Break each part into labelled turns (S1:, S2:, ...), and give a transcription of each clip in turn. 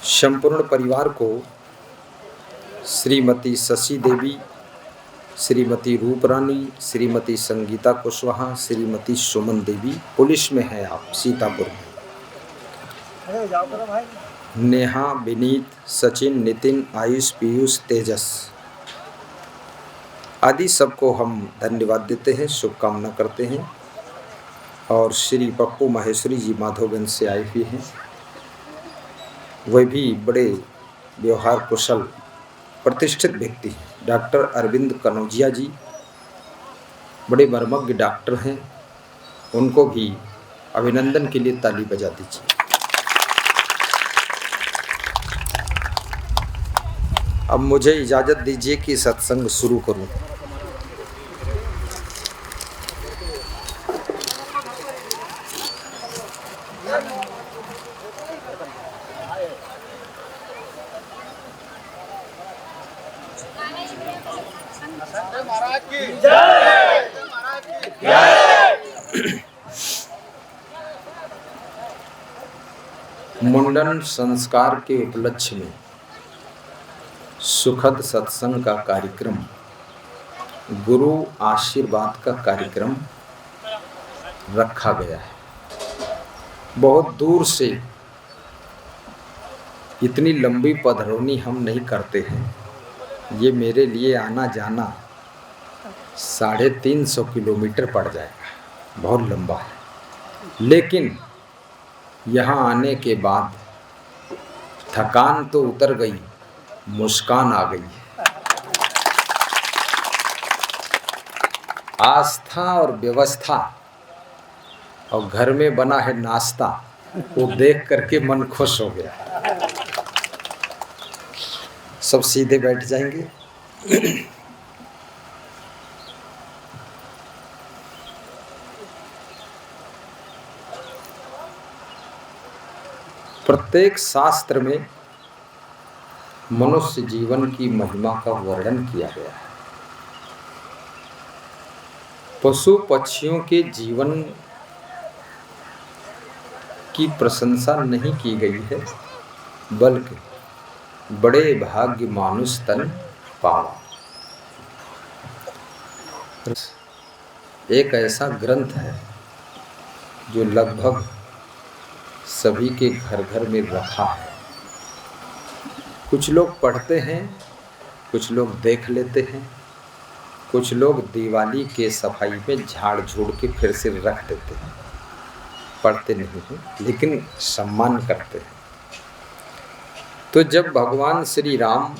S1: संपूर्ण परिवार को श्रीमती शशि देवी, श्रीमती रूपरानी, श्रीमती संगीता कुशवाहा, श्रीमती सुमन देवी, पुलिस में है आप सीतापुर में, नेहा, विनीत, सचिन, नितिन, आयुष, पीयूष, तेजस आदि सबको हम धन्यवाद देते हैं, शुभकामना करते हैं। और श्री पप्पू माहेश्वरी जी माधोगंज से आए हुए हैं, वह भी बड़े व्यवहार कुशल प्रतिष्ठित व्यक्ति हैं। डॉक्टर अरविंद कनौजिया जी बड़े मर्मज्ञ डॉक्टर हैं, उनको भी अभिनंदन के लिए ताली बजा दीजिए। अब मुझे इजाज़त दीजिए कि सत्संग शुरू करूं। मुंडन संस्कार के उपलक्ष्य में सुखद सत्संग का कार्यक्रम, गुरु आशीर्वाद का कार्यक्रम रखा गया है। बहुत दूर से, इतनी लंबी पधरौनी हम नहीं करते हैं। ये मेरे लिए आना जाना 350 किलोमीटर पड़ जाएगा, बहुत लंबा है। लेकिन यहाँ आने के बाद थकान तो उतर गई, मुस्कान आ गई। आस्था और व्यवस्था और घर में बना है नाश्ता, वो देख करके मन खुश हो गया। सब सीधे बैठ जाएंगे। प्रत्येक शास्त्र में मनुष्य जीवन की महिमा का वर्णन किया गया है। पशु पक्षियों के जीवन की प्रशंसा नहीं की गई है, बल्कि बड़े भाग्य मानुष तन पावा। एक ऐसा ग्रंथ है जो लगभग सभी के घर घर में रखा है। कुछ लोग पढ़ते हैं, कुछ लोग देख लेते हैं, कुछ लोग दिवाली के सफाई में झाड़ झूड़ के फिर से रख देते हैं। पढ़ते नहीं हैं, लेकिन सम्मान करते हैं। तो जब भगवान श्री राम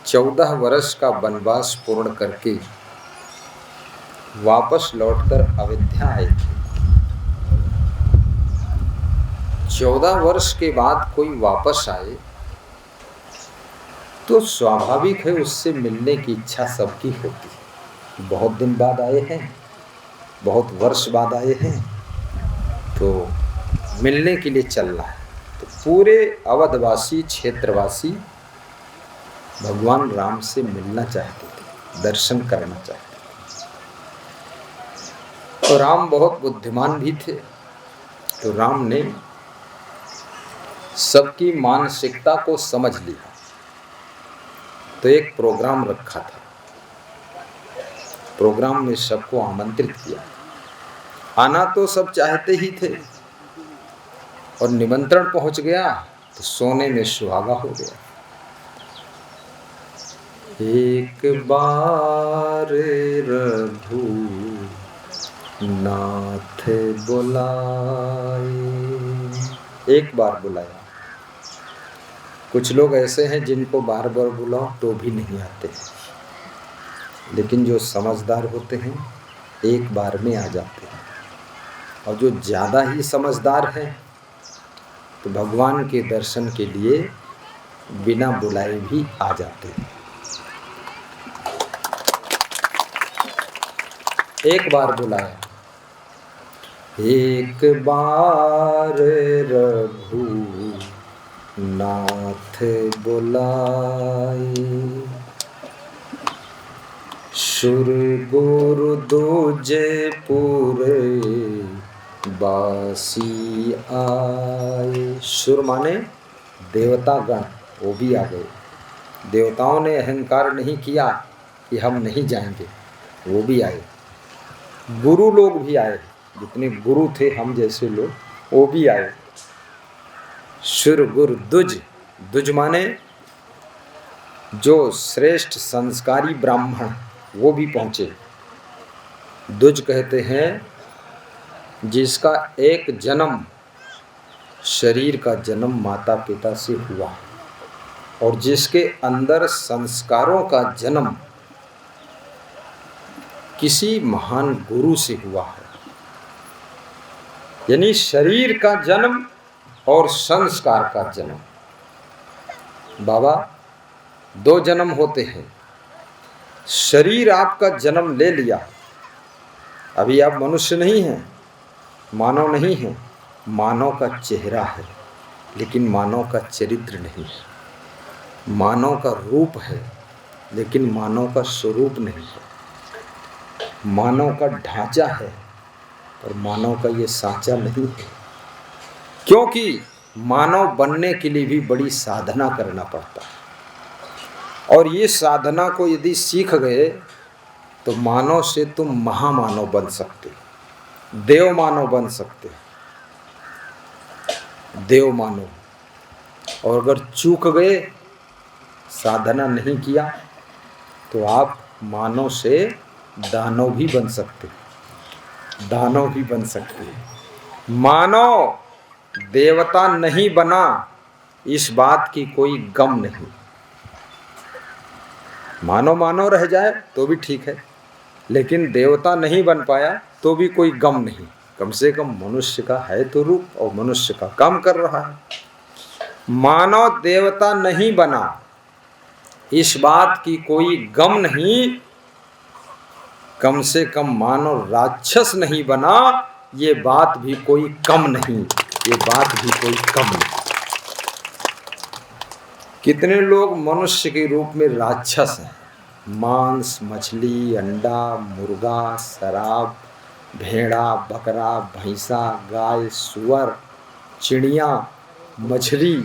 S1: 14 वर्ष का वनवास पूर्ण करके वापस लौटकर अयोध्या आए थे, 14 वर्ष के बाद कोई वापस आए तो स्वाभाविक है उससे मिलने की इच्छा सबकी होती है। बहुत दिन बाद आए हैं, बहुत वर्ष बाद आए हैं, तो मिलने के लिए चल रहा है। तो पूरे अवधवासी, क्षेत्रवासी भगवान राम से मिलना चाहते थे, दर्शन करना चाहते थे। और राम बहुत बुद्धिमान भी थे, तो राम ने सबकी मानसिकता को समझ लिया। तो एक प्रोग्राम रखा था, प्रोग्राम में सबको आमंत्रित किया। आना तो सब चाहते ही थे, और निमंत्रण पहुंच गया तो सोने में सुहागा हो गया। एक बार रघु नाथ बुलाए, एक बार बुलाया। कुछ लोग ऐसे हैं जिनको बार बार बुलाओ तो भी नहीं आते, लेकिन जो समझदार होते हैं एक बार में आ जाते हैं। और जो ज़्यादा ही समझदार हैं तो भगवान के दर्शन के लिए बिना बुलाए भी आ जाते हैं। एक बार बुलाया, एक बार रघु नाथ बुलाए, सुर गुरु दूजे पूरे बासी आए। सुर माने देवता गण वो भी आ गए। देवताओं ने अहंकार नहीं किया कि हम नहीं जाएंगे, वो भी आए। गुरु लोग भी आए, जितने गुरु थे हम जैसे लोग वो भी आए। सुर गुर दुज, दुज माने जो श्रेष्ठ संस्कारी ब्राह्मण, वो भी पहुँचे। दुज कहते हैं जिसका एक जन्म, शरीर का जन्म माता पिता से हुआ और जिसके अंदर संस्कारों का जन्म किसी महान गुरु से हुआ है। यानी शरीर का जन्म और संस्कार का जन्म। बाबा, दो जन्म होते हैं। शरीर आपका जन्म ले लिया, अभी आप मनुष्य नहीं हैं, मानव नहीं हैं, मानव का चेहरा है लेकिन मानव का चरित्र नहीं है। मानव का रूप है लेकिन मानव का स्वरूप नहीं है। मानव का ढांचा है पर मानव का ये सांचा नहीं है, क्योंकि मानव बनने के लिए भी बड़ी साधना करना पड़ता है। और ये साधना को यदि सीख गए तो मानव से तुम महामानव बन सकते, देव मानव बन सकते, देव मानव। और अगर चूक गए, साधना नहीं किया, तो आप मानव से दानव भी बन सकते, दानव भी बन सकते। मानव देवता नहीं बना, इस बात की कोई गम नहीं। मानव मानव रह जाए तो भी ठीक है, लेकिन देवता नहीं बन पाया तो भी कोई गम नहीं। कम से कम मनुष्य का है तो रूप और मनुष्य का काम कर रहा है। मानव देवता नहीं बना, इस बात की कोई गम नहीं। कम से कम मानव राक्षस नहीं बना, ये बात भी कोई कम नहीं, ये बात भी कोई कम नहीं। कितने लोग मनुष्य के रूप में राक्षस हैं। मांस, मछली, अंडा, मुर्गा, शराब, भेड़ा, बकरा, भैंसा, गाय, सुअर, चिड़िया, मछली,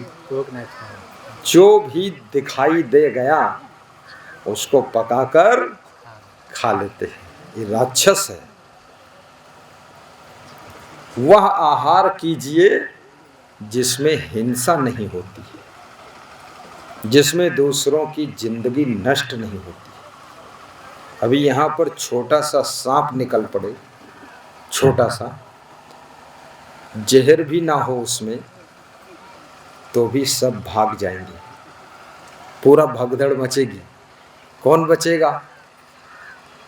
S1: जो भी दिखाई दे गया उसको पकाकर खा लेते हैं, ये राक्षस है। वह आहार कीजिए जिसमें हिंसा नहीं होती, जिसमें दूसरों की जिंदगी नष्ट नहीं होती। अभी यहाँ पर छोटा सा सांप निकल पड़े, छोटा सा, जहर भी ना हो उसमें, तो भी सब भाग जाएंगे, पूरा भगदड़ मचेगी। कौन बचेगा?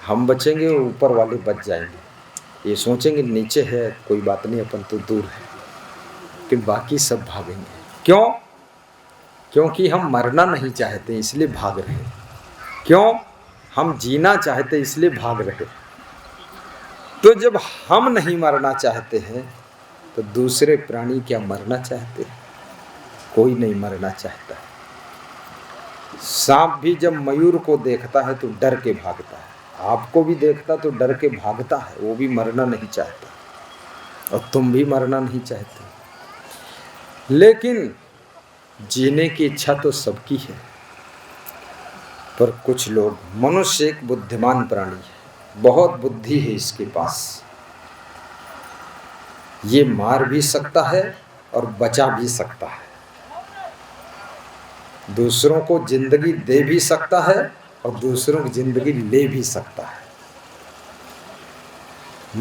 S1: हम बचेंगे, ऊपर वाले बच जाएंगे। ये सोचेंगे नीचे है कोई बात नहीं, अपन तो दूर है, लेकिन बाकी सब भागेंगे। क्यों? क्योंकि हम मरना नहीं चाहते इसलिए भाग रहे। क्यों? हम जीना चाहते इसलिए भाग रहे। तो जब हम नहीं मरना चाहते हैं तो दूसरे प्राणी क्या मरना चाहते हैं? कोई नहीं मरना चाहता। सांप भी जब मयूर को देखता है तो डर के भागता है, आपको भी देखता तो डर के भागता है, वो भी मरना नहीं चाहता और तुम भी मरना नहीं चाहते। लेकिन जीने की इच्छा तो सबकी है, पर कुछ लोग, मनुष्य एक बुद्धिमान प्राणी है, बहुत बुद्धि है इसके पास, ये मार भी सकता है और बचा भी सकता है, दूसरों को जिंदगी दे भी सकता है और दूसरों की जिंदगी ले भी सकता है।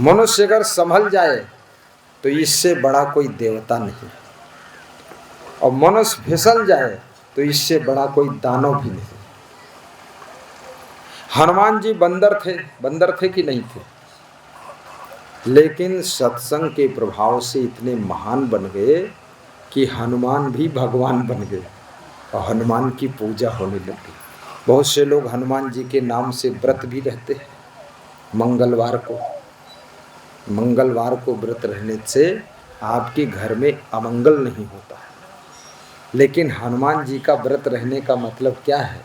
S1: मनुष्य अगर संभल जाए तो इससे बड़ा कोई देवता नहीं, और मनुष्य फिसल जाए तो इससे बड़ा कोई दानव भी नहीं। हनुमान जी बंदर थे कि नहीं थे? लेकिन सत्संग के प्रभाव से इतने महान बन गए कि हनुमान भी भगवान बन गए और हनुमान की पूजा होने लगी। बहुत से लोग हनुमान जी के नाम से व्रत भी रहते हैं। मंगलवार को व्रत रहने से आपके घर में अमंगल नहीं होता है। लेकिन हनुमान जी का व्रत रहने का मतलब क्या है?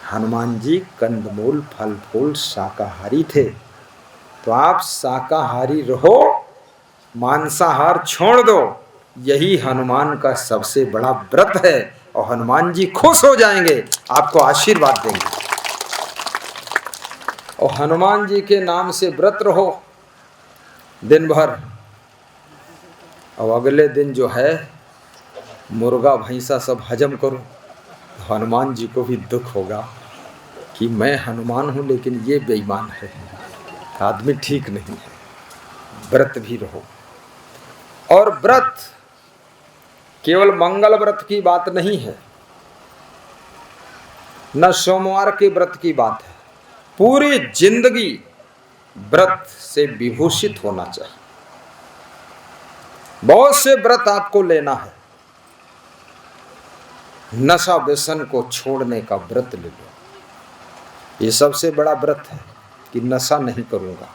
S1: हनुमान जी कंदमूल, फल फूल शाकाहारी थे, तो आप शाकाहारी रहो, मांसाहार छोड़ दो, यही हनुमान का सबसे बड़ा व्रत है और हनुमान जी खुश हो जाएंगे, आपको आशीर्वाद देंगे। और हनुमान जी के नाम से व्रत रहो दिन भर, और अगले दिन जो है मुर्गा भैंसा सब हजम करो। हनुमान जी को भी दुख होगा कि मैं हनुमान हूँ लेकिन ये बेईमान है, आदमी ठीक नहीं है। व्रत भी रहो। और व्रत केवल मंगल व्रत की बात नहीं है, न सोमवार के व्रत की बात है, पूरी जिंदगी व्रत से विभूषित होना चाहिए। बहुत से व्रत आपको लेना है। नशा व्यसन को छोड़ने का व्रत ले लो, ये सबसे बड़ा व्रत है कि नशा नहीं करूंगा।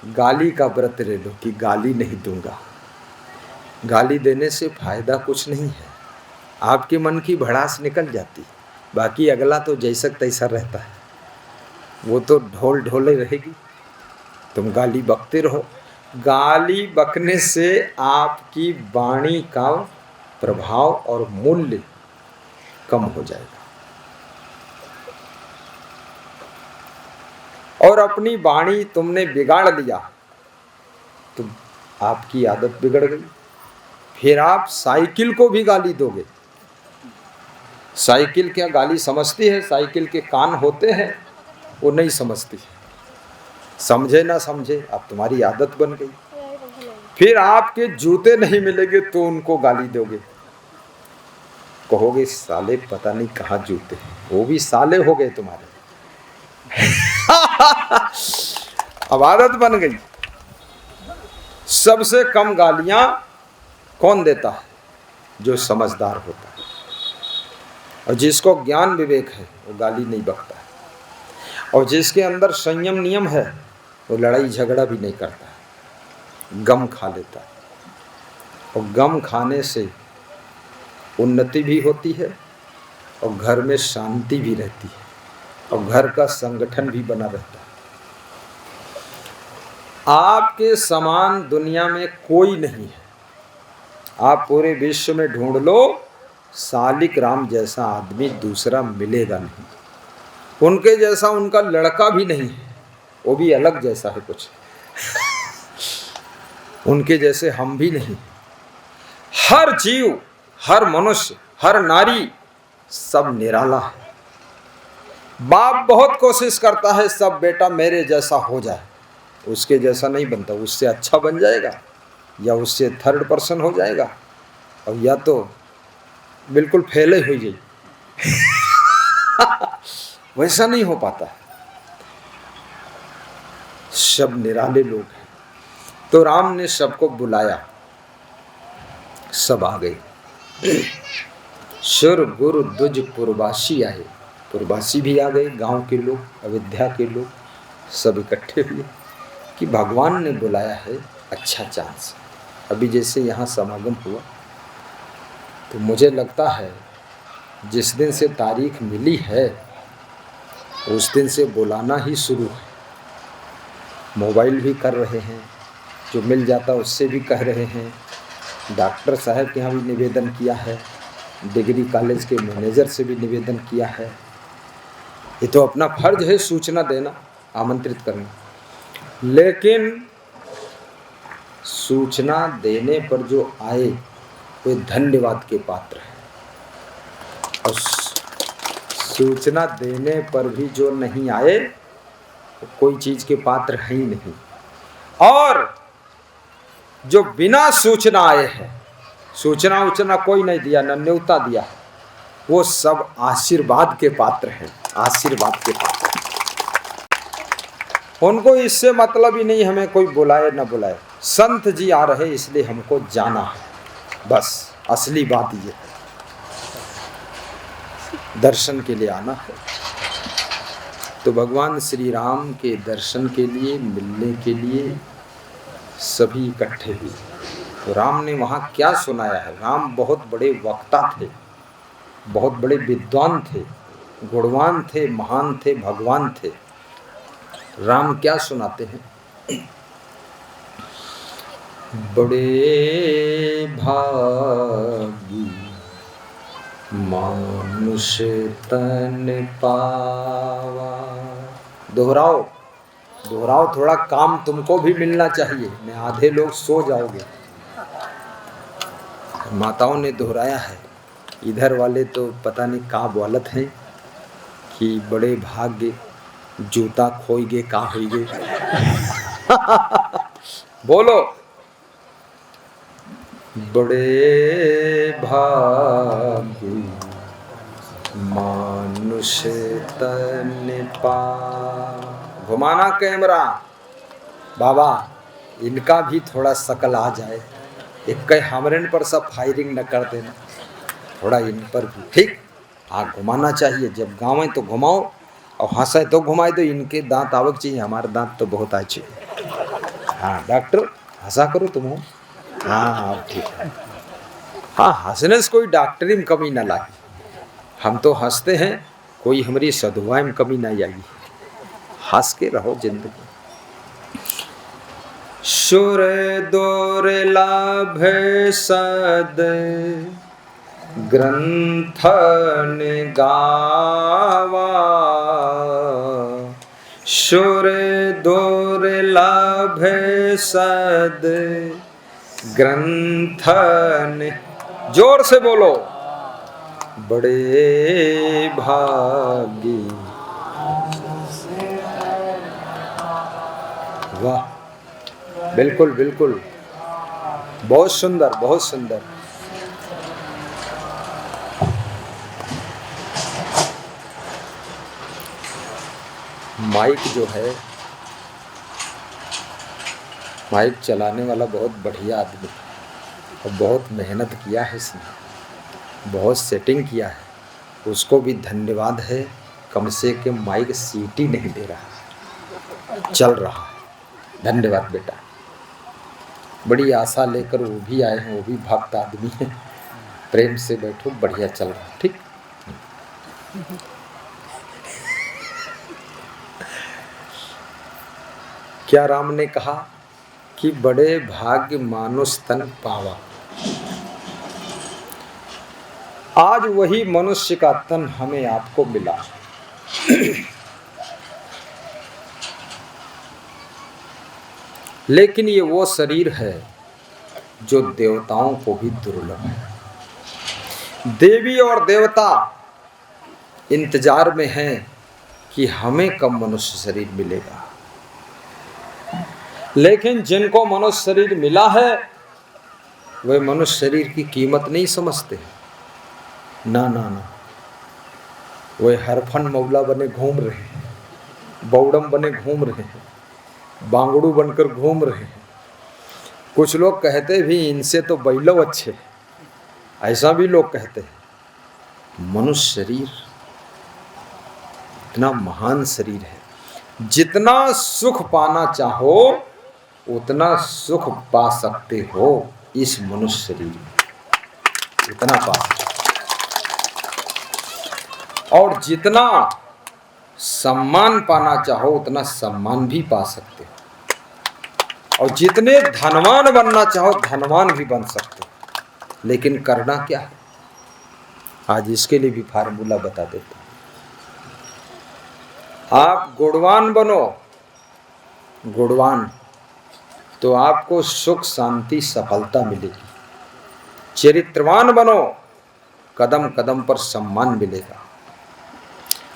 S1: गाली का व्रत ले लो कि गाली नहीं दूंगा। गाली देने से फायदा कुछ नहीं है, आपके मन की भड़ास निकल जाती, बाकी अगला तो जैसा तैसा रहता है, वो तो ढोल ढोले रहेगी। तुम गाली बकते रहो। गाली बकने से आपकी वाणी का प्रभाव और मूल्य कम हो जाएगा, और अपनी वाणी तुमने बिगाड़ लिया तो आपकी आदत बिगड़ गई। फिर आप साइकिल को भी गाली दोगे। साइकिल क्या गाली समझती है? साइकिल के कान होते हैं, वो नहीं समझती है। समझे ना समझे, अब तुम्हारी आदत बन गई। फिर आपके जूते नहीं मिलेंगे तो उनको गाली दोगे, कहोगे साले पता नहीं कहाँ जूते हैं, वो भी साले हो गए तुम्हारे। अब आदत बन गई। सबसे कम गालियां कौन देता है? जो समझदार होता है, और जिसको ज्ञान विवेक है वो गाली नहीं बकता है, और जिसके अंदर संयम नियम है वो लड़ाई झगड़ा भी नहीं करता है, गम खा लेता है। और गम खाने से उन्नति भी होती है और घर में शांति भी रहती है और घर का संगठन भी बना रहता है। आपके समान दुनिया में कोई नहीं है। आप पूरे विश्व में ढूंढ लो, सालिक राम जैसा आदमी दूसरा मिलेगा नहीं। उनके जैसा उनका लड़का भी नहीं है, वो भी अलग जैसा है कुछ। उनके जैसे हम भी नहीं। हर जीव, हर मनुष्य, हर नारी सब निराला है। बाप बहुत कोशिश करता है सब बेटा मेरे जैसा हो जाए, उसके जैसा नहीं बनता। उससे अच्छा बन जाएगा या उससे थर्ड पर्सन हो जाएगा, और या तो बिल्कुल फैले हो जाए। वैसा नहीं हो पाता। सब निराले लोग हैं। तो राम ने सबको बुलाया, सब आ गए। सुर गुरु दुज पुरवासी आए, पुरवासी भी आ गए, गांव के लोग, अयोध्या के लोग सब इकट्ठे हुए कि भगवान ने बुलाया है अच्छा चांस। अभी जैसे यहाँ समागम हुआ तो मुझे लगता है जिस दिन से तारीख मिली है उस दिन से बुलाना ही शुरू है। मोबाइल भी कर रहे हैं, जो मिल जाता उससे भी कह रहे हैं, डॉक्टर साहब के यहाँ भी निवेदन किया है, डिग्री कॉलेज के मैनेजर से भी निवेदन किया है। ये तो अपना फर्ज है सूचना देना, आमंत्रित करना, लेकिन सूचना देने पर जो आए वे धन्यवाद के पात्र है, और सूचना देने पर भी जो नहीं आए तो कोई चीज के पात्र है ही नहीं। और जो बिना सूचना आए हैं, सूचना उचना कोई नहीं दिया, न न्योता दिया, वो सब आशीर्वाद के पात्र हैं, आशीर्वाद के पात्र। उनको इससे मतलब ही नहीं हमें कोई बुलाए न बुलाए, संत जी आ रहे इसलिए हमको जाना है, बस असली बात ये है। दर्शन के लिए आना है। तो भगवान श्री राम के दर्शन के लिए, मिलने के लिए सभी इकट्ठे हुए। तो राम ने वहाँ क्या सुनाया है? राम बहुत बड़े वक्ता थे, बहुत बड़े विद्वान थे, गुणवान थे, महान थे, भगवान थे। राम क्या सुनाते हैं? बड़े भागी मानुष तन पावा। दोहराओ दोहराओ, थोड़ा काम तुमको भी मिलना चाहिए, मैं आधे लोग सो जाओगे। माताओं ने दोहराया है, इधर वाले तो पता नहीं का बोलत हैं कि बड़े भाग्य जूता खोइगे का होइगे। बोलो, बड़े भाग्य मानुष तन पा। घुमाना कैमरा बाबा, इनका भी थोड़ा शकल आ जाए, एक हमरन पर सब फायरिंग न कर देना, थोड़ा इन पर भी ठीक। हाँ, घुमाना चाहिए, जब गाँव तो घुमाओ और हंसे तो घुमाए दो। इनके दांत आवक चाहिए, हमारे दांत तो बहुत अच्छे। हाँ डॉक्टर, हंसा करो तुम। हाँ ठीक है। हाँ, हंसने से कोई डॉक्टरी में कमी ना लागे, हम तो हंसते हैं, कोई हमारी सदुआ में कमी ना आएगी। हंस के रहो जिंदगी। सुर दोर लाभ सद ग्रंथन गावा। सुर दोर लाभ सद ग्रंथन, जोर से बोलो, बड़े भागी। वाह, बिल्कुल बिल्कुल, बहुत सुंदर बहुत सुंदर। माइक जो है, माइक चलाने वाला बहुत बढ़िया आदमी और बहुत मेहनत किया है इसने, बहुत सेटिंग किया है, उसको भी धन्यवाद है। कम से कम माइक सीटी नहीं दे रहा, चल रहा है। धन्यवाद बेटा, बड़ी आशा लेकर वो भी आए हैं, वो भी भक्त आदमी है। प्रेम से बैठो, बढ़िया चल रहा है, ठीक। क्या राम ने कहा कि बड़े भाग्य मानुष तन पावा। आज वही मनुष्य का तन हमें आपको मिला। लेकिन ये वो शरीर है जो देवताओं को भी दुर्लभ है। देवी और देवता इंतजार में हैं कि हमें कब मनुष्य शरीर मिलेगा। लेकिन जिनको मनुष्य शरीर मिला है वे मनुष्य शरीर की कीमत नहीं समझते। ना ना ना, वे हरफन मौला बने घूम रहे हैं, बौड़म बने घूम रहे हैं, बांगड़ू बनकर घूम रहे हैं। कुछ लोग कहते भी इनसे तो बैलो अच्छे, ऐसा भी लोग कहते हैं। मनुष्य शरीर इतना महान शरीर है, जितना सुख पाना चाहो उतना सुख पा सकते हो इस मनुष्य शरीर में, इतना पा सकते। और जितना सम्मान पाना चाहो उतना सम्मान भी पा सकते हो, और जितने धनवान बनना चाहो धनवान भी बन सकते हो। लेकिन करना क्या है, आज इसके लिए भी फार्मूला बता देता हूं। आप गुणवान बनो, गुणवान, तो आपको सुख शांति सफलता मिलेगी। चरित्रवान बनो, कदम कदम पर सम्मान मिलेगा।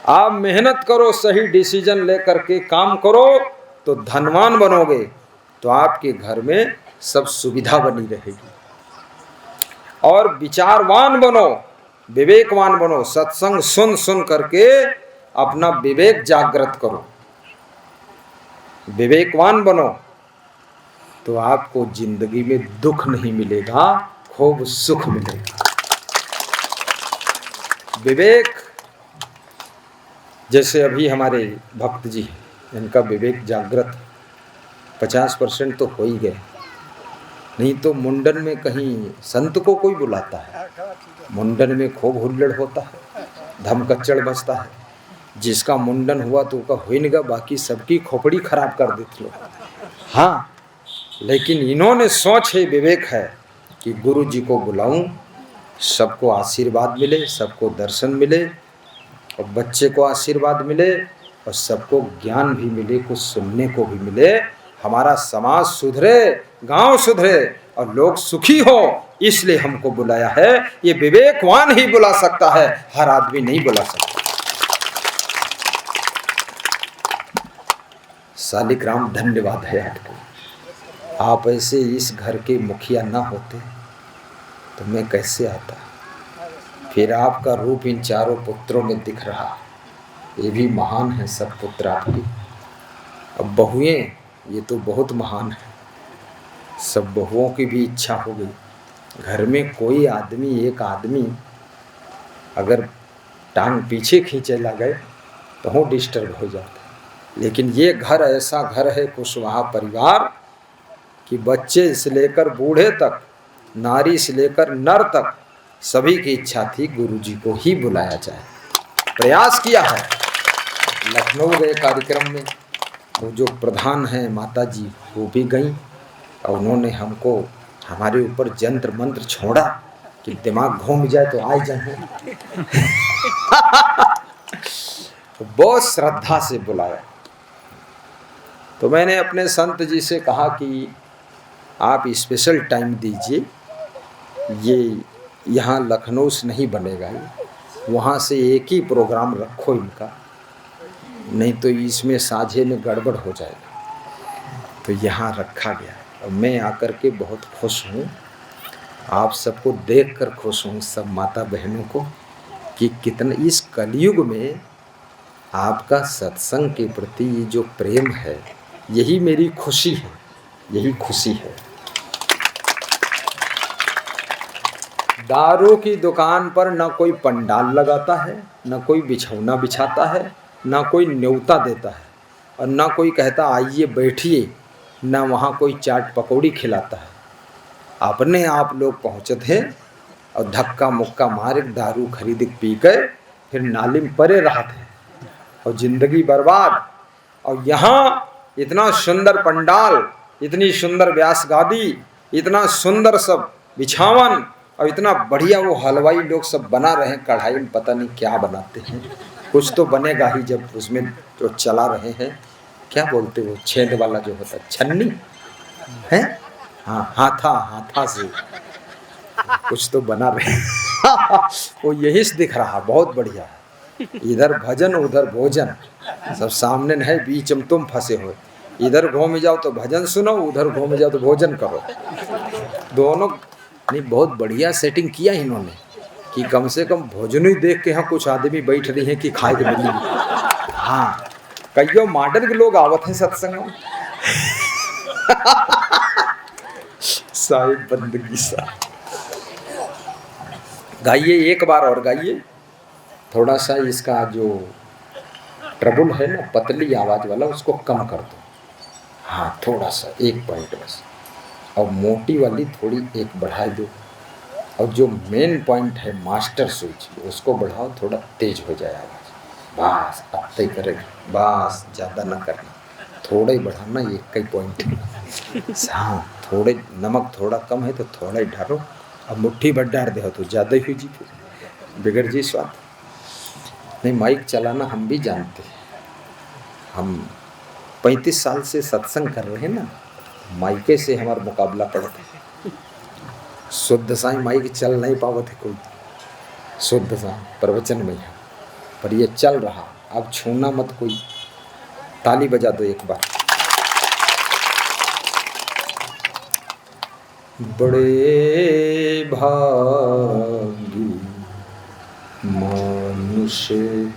S1: आप मेहनत करो, सही डिसीजन लेकर के काम करो तो धनवान बनोगे, तो आपके घर में सब सुविधा बनी रहेगी। और विचारवान बनो, विवेकवान बनो, सत्संग सुन सुन करके अपना विवेक जागृत करो। विवेकवान बनो तो आपको जिंदगी में दुख नहीं मिलेगा, खूब सुख मिलेगा। विवेक, जैसे अभी हमारे भक्त जी, इनका विवेक जागृत 50% तो हो ही गए। नहीं तो मुंडन में कहीं संत को कोई बुलाता है, मुंडन में खूब हुल्लड़ होता है, धमकच्चड़ बजता है। जिसका मुंडन हुआ तो उसका हो ही नहीं, बाकी सबकी खोपड़ी खराब कर देते लोग। हाँ, लेकिन इन्होंने सोच है, विवेक है कि गुरु जी को बुलाऊं, सबको आशीर्वाद मिले, सबको दर्शन मिले, और बच्चे को आशीर्वाद मिले, और सबको ज्ञान भी मिले, कुछ सुनने को भी मिले, हमारा समाज सुधरे, गांव सुधरे और लोग सुखी हो, इसलिए हमको बुलाया है। ये विवेकवान ही बुला सकता है, हर आदमी नहीं बुला सकता। शालिग्राम धन्यवाद है आपको, आप ऐसे इस घर के मुखिया ना होते तो मैं कैसे आता। फिर आपका रूप इन चारों पुत्रों में दिख रहा, ये भी महान है सब पुत्र आपकी। अब बहुएं ये तो बहुत महान है, सब बहुओं की भी इच्छा हो गई। घर में कोई आदमी, एक आदमी अगर टांग पीछे खींचे लगे तो वो डिस्टर्ब हो जाता है। लेकिन ये घर ऐसा घर है कुशवाहा परिवार कि बच्चे से लेकर बूढ़े तक, नारी से लेकर नर तक, सभी की इच्छा थी गुरुजी को ही बुलाया जाए। प्रयास किया है। लखनऊ गए कार्यक्रम में, वो जो प्रधान हैं माता जी वो भी गईं और उन्होंने हमको हमारे ऊपर जंत्र मंत्र छोड़ा कि दिमाग घूम जाए तो आ जाए। बहुत श्रद्धा से बुलाया। तो मैंने अपने संत जी से कहा कि आप स्पेशल टाइम दीजिए, ये यहाँ लखनऊ से नहीं बनेगा, वहाँ से एक ही प्रोग्राम रखो इनका, नहीं तो इसमें साझे में गड़बड़ हो जाएगा। तो यहाँ रखा गया और मैं आकर के बहुत खुश हूँ, आप सबको देखकर खुश हूँ, सब माता बहनों को, कि कितना इस कलयुग में आपका सत्संग के प्रति ये जो प्रेम है, यही मेरी खुशी है, यही खुशी है। दारू की दुकान पर न कोई पंडाल लगाता है, न कोई बिछौना बिछाता है, ना कोई न्योता देता है, और ना कोई कहता आइए बैठिए, ना वहाँ कोई चाट पकौड़ी खिलाता है। अपने आप लोग पहुँचते हैं और धक्का मुक्का मारे दारू खरीद पी गए, फिर नाली में पड़े रहते हैं और ज़िंदगी बर्बाद। और यहाँ इतना सुंदर पंडाल, इतनी सुंदर व्यास गादी, इतना सुंदर सब बिछावन, और इतना बढ़िया वो हलवाई लोग सब बना रहे हैं कढ़ाई में, पता नहीं क्या बनाते हैं, कुछ तो बनेगा ही जब उसमें जो चला रहे हैं, क्या बोलते वो छेद वाला जो होता है, छन्नी है, हाँ, हाथा से कुछ तो बना रहे हैं। वो यही से दिख रहा, बहुत बढ़िया, इधर भजन उधर भोजन, सब सामने है, बीच में तुम फंसे हो, इधर घूम जाओ तो भजन सुनो, उधर घूम जाओ तो भोजन करो, दोनों। नहीं, बहुत बढ़िया सेटिंग किया इन्होंने कि कम से कम भोजन ही देख के यहाँ कुछ आदमी बैठ रही हैं कि खाए के मिली। हाँ, कईयों मॉडर्न के लोग आवत हैं सत्संग में। साहिब बंदगी सा गाइए, एक बार और गाइए, थोड़ा सा इसका जो ट्रबल है ना, पतली आवाज वाला, उसको कम कर दो। हाँ, थोड़ा सा, एक पॉइंट बस, और मोटी वाली थोड़ी एक बढ़ा दो, और जो मेन पॉइंट है मास्टर स्विच, उसको बढ़ाओ, थोड़ा तेज हो जाए आवाज़, बस अब तय करेगा, बस ज़्यादा ना करना, थोड़ा ही बढ़ाना, एक ही पॉइंट। हाँ, थोड़े नमक थोड़ा कम है तो थोड़ा ही डालो, अब मुट्ठी भर डाल दे तो ज़्यादा ही जी, फिर बिगड़ जी स्वाद। नहीं, माइक चलाना हम भी जानते हैं, हम 35 साल से सत्संग कर रहे हैं ना, माइके से हमारा मुकाबला पड़ता है। शुद्ध साई माइक चल नहीं पावत है कोई, शुद्ध साई प्रवचन में है, पर ये चल रहा, अब छूना मत कोई। ताली बजा दो एक बार। बड़े भागी मनुष्य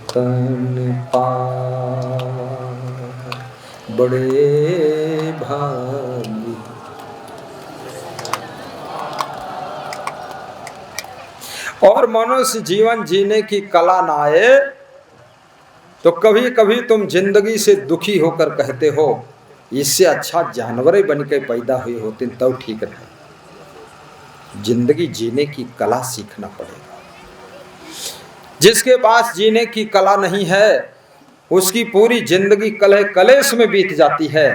S1: तन पाए, बड़े भागी। और मनुष्य जीवन जीने की कला ना आए तो कभी कभी तुम जिंदगी से दुखी होकर कहते हो इससे अच्छा जानवर ही बन के पैदा हुए होते तब ठीक रहे। जिंदगी जीने की कला सीखना पड़ेगा। जिसके पास जीने की कला नहीं है उसकी पूरी जिंदगी कलह कलेश में बीत जाती है।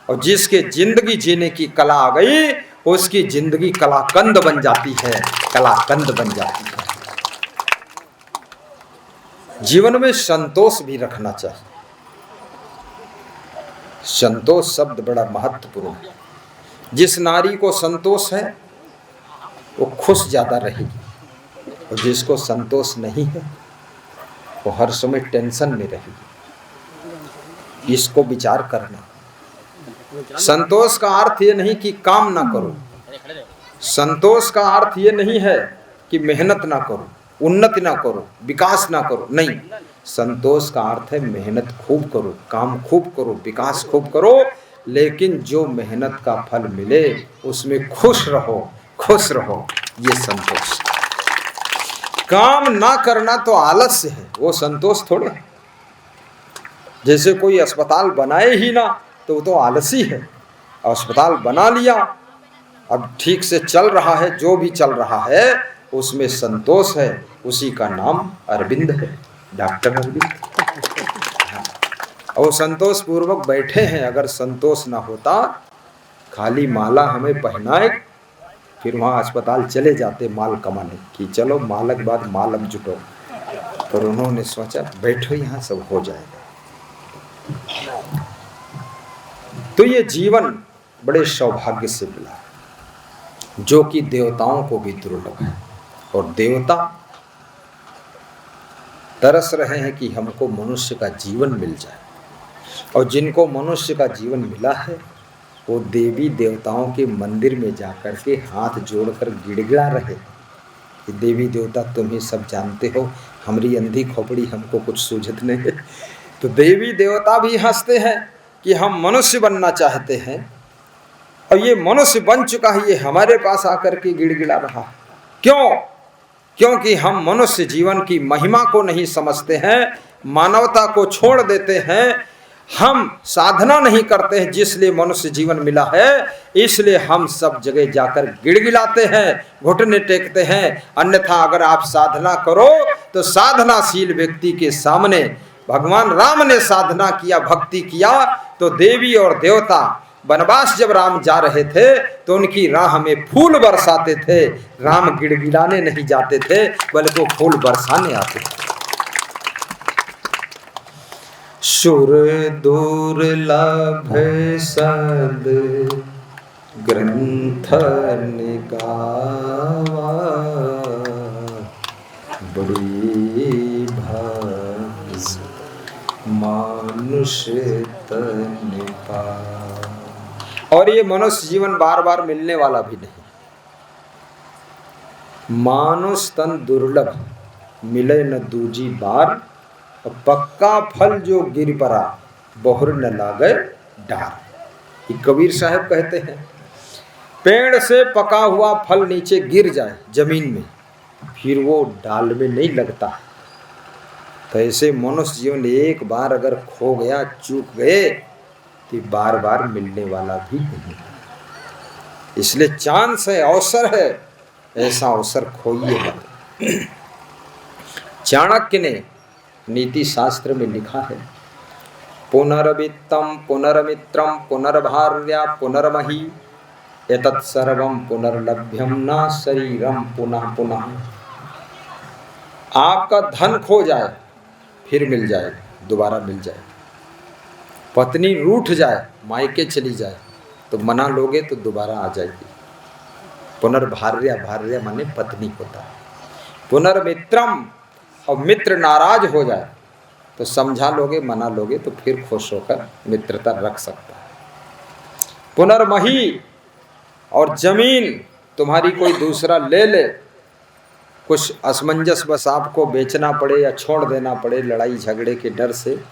S1: और जिसके जिंदगी जीने की कला आ गई उसकी जिंदगी कलाकंद बन जाती है, कलाकंद बन जाती है। जीवन में संतोष भी रखना चाहिए। संतोष शब्द बड़ा महत्वपूर्ण है। जिस नारी को संतोष है वो खुश ज्यादा रहेगी, और जिसको संतोष नहीं है वो हर समय टेंशन में रहेगी। इसको विचार करना। संतोष का अर्थ ये नहीं कि काम ना करो, संतोष का अर्थ ये नहीं है कि मेहनत ना करो, उन्नति ना करो, विकास ना करो, नहीं। संतोष का अर्थ है मेहनत खूब करो, काम खूब करो, विकास खूब करो, लेकिन जो मेहनत का फल मिले उसमें खुश रहो, खुश रहो, ये संतोष। काम ना करना तो आलस्य है, वो संतोष थोड़े। जैसे कोई अस्पताल बनाए ही ना तो वो तो आलसी है। अस्पताल बना लिया, अब ठीक से चल रहा है, जो भी चल रहा है उसमें संतोष है, उसी का नाम अरविंद है, डॉक्टर अरविंद। और संतोष पूर्वक बैठे हैं। अगर संतोष ना होता, खाली माला हमें पहनाए, फिर वहाँ अस्पताल चले जाते माल कमाने कि चलो मालक बाद माल अब जुटो, पर उन्होंने सोचा बैठो यहाँ सब हो जाएगा। तो ये जीवन बड़े सौभाग्य से मिला, जो कि देवताओं को भी दुर्लभ है। और देवता तरस रहे हैं कि हमको मनुष्य का जीवन मिल जाए, और जिनको मनुष्य का जीवन मिला है वो देवी देवताओं के मंदिर में जाकर के हाथ जोड़कर गिड़गिड़ा रहे कि देवी देवता तुम ही सब जानते हो, हमारी अंधी खोपड़ी हमको कुछ सूझत नहीं है। तो देवी देवता भी हंसते हैं कि हम मनुष्य बनना चाहते हैं, और ये मनुष्य बन चुका है, ये हमारे पास आकर के गिड़गिड़ा रहा। क्यों? क्योंकि हम मनुष्य जीवन की महिमा को नहीं समझते हैं, मानवता को छोड़ देते हैं, हम साधना नहीं करते हैं जिसलिए मनुष्य जीवन मिला है, इसलिए हम सब जगह जाकर गिड़गिड़ाते हैं, घुटने टेकते हैं। अन्यथा अगर आप साधना करो तो साधनाशील व्यक्ति के सामने भगवान राम ने साधना किया, भक्ति किया, तो देवी और देवता वनवास जब राम जा रहे थे तो उनकी राह में फूल बरसाते थे। राम गिड़गिड़ाने नहीं जाते थे, बल्कि वो फूल बरसाने आते थे। सुर दुर्लभ सद ग्रंथ निगावा, बड़ी भाग्य मनुष्य तन पावा। और ये मनुष्य जीवन बार बार मिलने वाला भी नहीं। मानुष तन दुर्लभ, मिले न दूजी बार, पक्का फल जो गिर पड़ा, बहुर न लागे डार। ये कबीर साहब कहते हैं, पेड़ से पका हुआ फल नीचे गिर जाए जमीन में, फिर वो डाल में नहीं लगता। तो ऐसे मनुष्य जीवन एक बार अगर खो गया, चूक गए, तो बार बार मिलने वाला भी नहीं। इसलिए चांस है, अवसर है, ऐसा अवसर खोइए मत। चाणक्य ने नीति शास्त्र में लिखा है, पुनर्वित्तम पुनर्मित्रम पुनर्भार्या पुनर्मही एतत् सर्वम पुनर्लभ्यम न शरीरम पुनः पुनः। आपका धन खो जाए फिर मिल जाए, दोबारा मिल जाए। पत्नी रूठ जाए, मायके चली जाए, तो मना लोगे तो दोबारा आ जाएगी। पुनर्भार्या, भार्या माने पत्नी होता है। पुनर्मित्रम, और मित्र नाराज हो जाए तो समझा लोगे, मना लोगे तो फिर खुश होकर मित्रता रख सकता है। पुनर्मही, और जमीन तुम्हारी कोई दूसरा ले ले, कुछ असमंजस बस आपको बेचना पड़े या छोड़ देना पड़े लड़ाई झगड़े के डर से,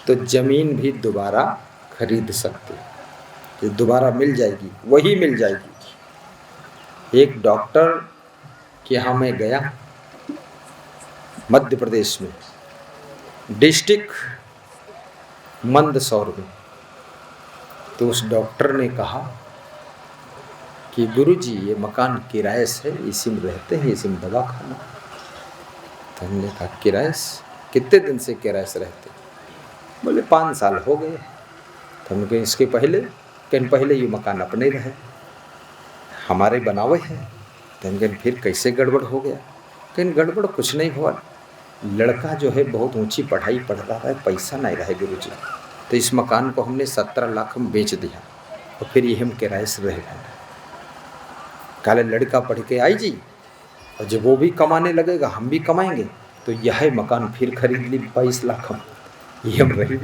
S1: तो जमीन भी दोबारा खरीद सकते, ये दोबारा मिल जाएगी, वही मिल जाएगी। एक डॉक्टर के यहाँ मैं गया मध्य प्रदेश में, डिस्ट्रिक्ट मंदसौर में। तो उस डॉक्टर ने कहा कि गुरुजी ये मकान किराए से, इसी में रहते हैं, इसी में दवा खाना। तो हमने कहा किराए से? कितने दिन से किराए से रहते? बोले 5 साल हो गए। तो हमने कहा इसके पहले? कहीं पहले ये मकान अपने रहे, हमारे बनावे है, तो फिर कैसे गड़बड़ हो गया? कहीं गड़बड़ कुछ नहीं हुआ, लड़का जो है बहुत ऊंची पढ़ाई पढ़ रहा है, पैसा नहीं रहे गुरुजी, तो इस मकान को हमने 17 लाख में बेच दिया और फिर ये हम किराए से रह गए। काले लड़का पढ़ के आई जी, और जब वो भी कमाने लगेगा हम भी कमाएंगे, तो यह मकान फिर खरीद ली 22 लाख हम, ये हम रह।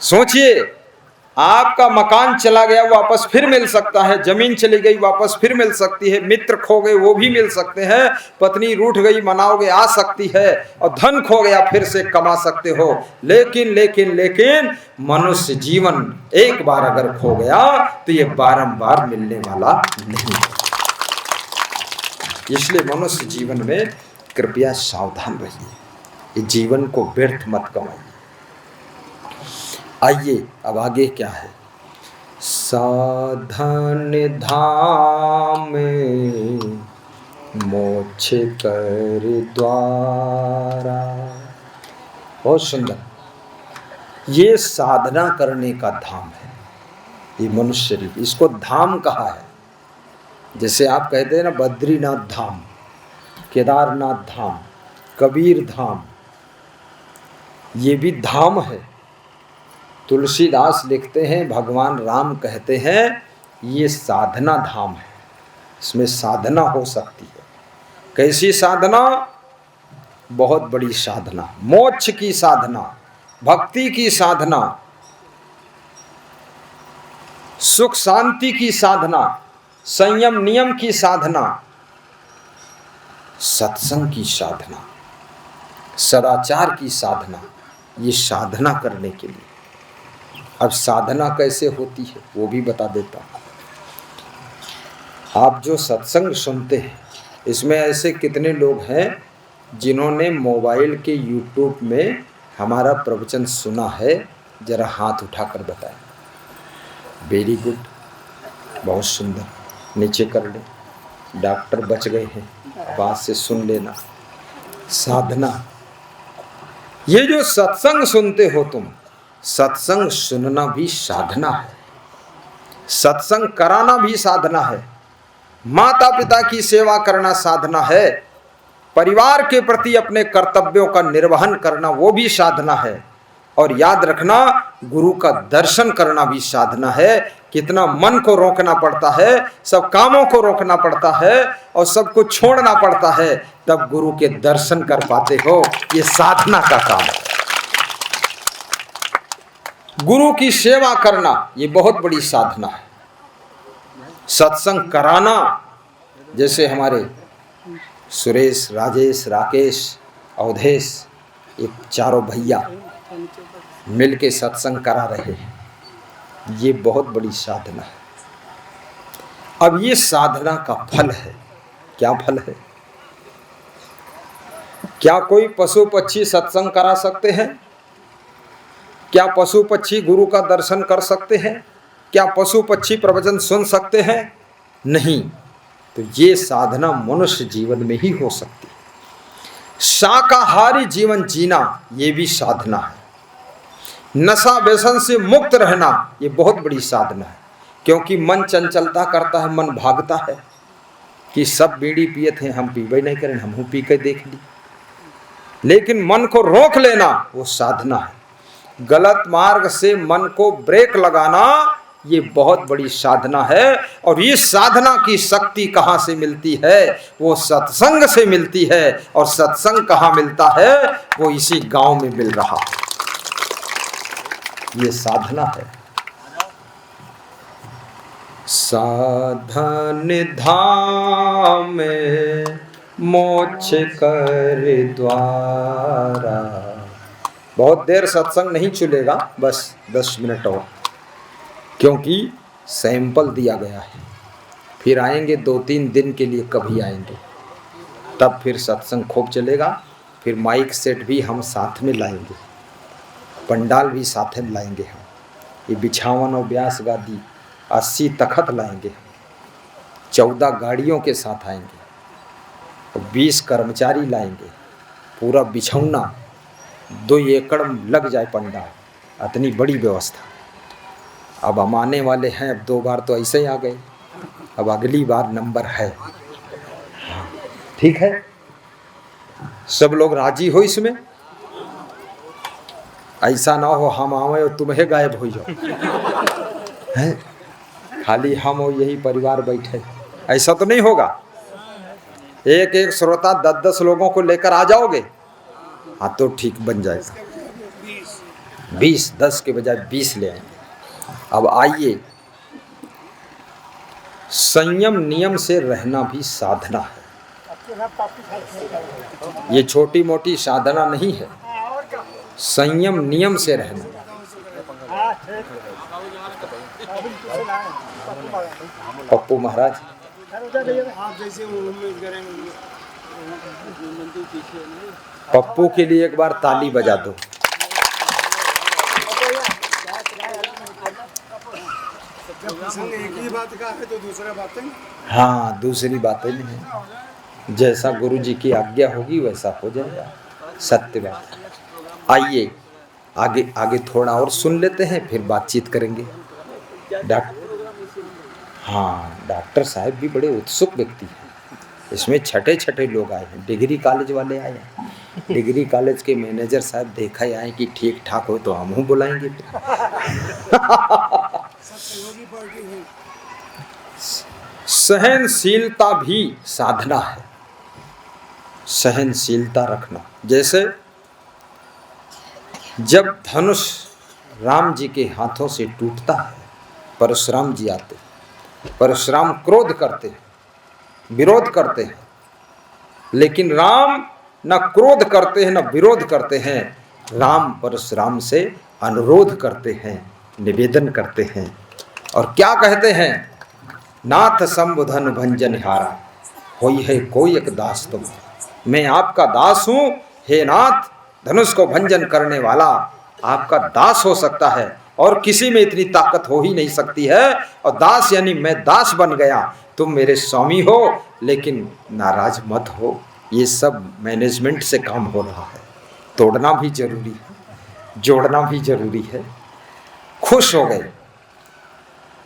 S1: सोचिए, आपका मकान चला गया वापस फिर मिल सकता है, जमीन चली गई वापस फिर मिल सकती है, मित्र खो गए वो भी मिल सकते हैं, पत्नी रूठ गई मनाओगे आ सकती है, और धन खो गया फिर से कमा सकते हो, लेकिन लेकिन लेकिन मनुष्य जीवन एक बार अगर खो गया तो ये बारंबार मिलने वाला नहीं है। इसलिए मनुष्य जीवन में कृपया सावधान रहिए, ये जीवन को व्यर्थ मत कमाइए। आइए अब आगे क्या है, साधन धाम मोक्ष कर द्वारा। बहुत सुंदर, ये साधना करने का धाम है, ये मनुष्य शरीर, इसको धाम कहा है। जैसे आप कहते हैं ना बद्रीनाथ धाम, केदारनाथ धाम, कबीर धाम, ये भी धाम है। तुलसीदास लिखते हैं, भगवान राम कहते हैं ये साधना धाम है, इसमें साधना हो सकती है। कैसी साधना? बहुत बड़ी साधना, मोक्ष की साधना, भक्ति की साधना, सुख शांति की साधना, संयम नियम की साधना, सत्संग की साधना, सदाचार की साधना, ये साधना करने के लिए। अब साधना कैसे होती है वो भी बता देता हूँ। आप जो सत्संग सुनते हैं, इसमें ऐसे कितने लोग हैं जिन्होंने मोबाइल के YouTube में हमारा प्रवचन सुना है? जरा हाथ उठाकर बताएं। वेरी गुड, बहुत सुंदर, नीचे कर ले। डॉक्टर बच गए हैं, बात से सुन लेना। साधना, ये जो सत्संग सुनते हो तुम, सत्संग सुनना भी साधना है, सत्संग कराना भी साधना है, माता पिता की सेवा करना साधना है, परिवार के प्रति अपने कर्तव्यों का निर्वहन करना वो भी साधना है, और याद रखना गुरु का दर्शन करना भी साधना है। कितना मन को रोकना पड़ता है, सब कामों को रोकना पड़ता है और सब कुछ छोड़ना पड़ता है, तब गुरु के दर्शन कर पाते हो। ये साधना का काम है। गुरु की सेवा करना ये बहुत बड़ी साधना है। सत्संग कराना, जैसे हमारे सुरेश, राजेश, राकेश, अवधेश, ये चारों भैया मिलके सत्संग करा रहे हैं, ये बहुत बड़ी साधना है। अब ये साधना का फल है। क्या फल है? क्या कोई पशु पक्षी सत्संग करा सकते हैं? क्या पशु पक्षी गुरु का दर्शन कर सकते हैं? क्या पशु पक्षी प्रवचन सुन सकते हैं? नहीं। तो ये साधना मनुष्य जीवन में ही हो सकती है। शाकाहारी जीवन जीना ये भी साधना है। नशा व्यसन से मुक्त रहना ये बहुत बड़ी साधना है, क्योंकि मन चंचलता करता है, मन भागता है कि सब बीड़ी पियत हैं, हम पीबे नहीं करें, हम पी के देख ली। लेकिन मन को रोक लेना वो साधना है। गलत मार्ग से मन को ब्रेक लगाना ये बहुत बड़ी साधना है। और ये साधना की शक्ति कहाँ से मिलती है? वो सत्संग से मिलती है। और सत्संग कहाँ मिलता है? वो इसी गांव में मिल रहा है। ये साधना है। साधन धाम मोक्ष कर द्वारा। बहुत देर सत्संग नहीं चलेगा, बस 10 मिनट और, क्योंकि सैंपल दिया गया है। फिर आएंगे 2-3 दिन के लिए, कभी आएंगे, तब फिर सत्संग खूब चलेगा। फिर माइक सेट भी हम साथ में लाएंगे, पंडाल भी साथ में लाएंगे हम। ये बिछावन और व्यास गादी 80 तखत लाएंगे हम, 14 गाड़ियों के साथ आएंगे और 20 कर्मचारी लाएंगे। पूरा बिछौना 2 एकड़ लग जाए पंडाल, इतनी बड़ी व्यवस्था। अब हम आने वाले हैं, अब 2 बार तो ऐसे ही आ गए, अब अगली बार नंबर है। ठीक है, सब लोग राजी हो इसमें? ऐसा ना हो हम आवे और तुम्हें गायब हो जाओ, हैं? खाली हम और यही परिवार बैठे, ऐसा तो नहीं होगा। एक एक श्रोता 10-10 लोगों को लेकर आ जाओगे, हाँ तो ठीक बन जाएगा। 20, 10 के बजाय 20 ले आएंगे। अब आइए, संयम नियम से रहना भी साधना है। ये छोटी मोटी साधना नहीं है, संयम नियम से रहना। पप्पू महाराज, पप्पू के लिए एक बार ताली बजा दो।
S2: एक ही बात का है तो दूसरा बातें,
S1: हाँ दूसरी बातें नहीं है, जैसा गुरु जी की आज्ञा होगी वैसा हो जाएगा, सत्य बात। आइए आगे आगे थोड़ा और सुन लेते हैं, फिर बातचीत करेंगे। हाँ, डॉक्टर साहब भी बड़े उत्सुक व्यक्ति हैं। इसमें छठे छठे लोग आए हैं, डिग्री कॉलेज वाले आए हैं। डिग्री कॉलेज के मैनेजर साहब देखा ही आए कि ठीक ठाक हो तो हम बुलाएंगे फिर। सहनशीलता भी साधना है, सहनशीलता रखना। जैसे जब धनुष राम जी के हाथों से टूटता है, परशुराम जी आते हैं, परशुराम क्रोध करते हैं, विरोध करते हैं, लेकिन राम न क्रोध करते हैं न विरोध करते हैं। राम परशुराम से अनुरोध करते हैं, निवेदन करते हैं, और क्या कहते हैं? नाथ संबुधन भंजनहारा, होई है कोई एक दास तुम, मैं आपका दास हूँ। हे नाथ, धनुष को भंजन करने वाला आपका दास हो सकता है, और किसी में इतनी ताकत हो ही नहीं सकती है। और दास यानी मैं दास बन गया, तुम मेरे स्वामी हो, लेकिन नाराज मत हो। ये सब मैनेजमेंट से काम हो रहा है, तोड़ना भी जरूरी है, जोड़ना भी जरूरी है। खुश हो गए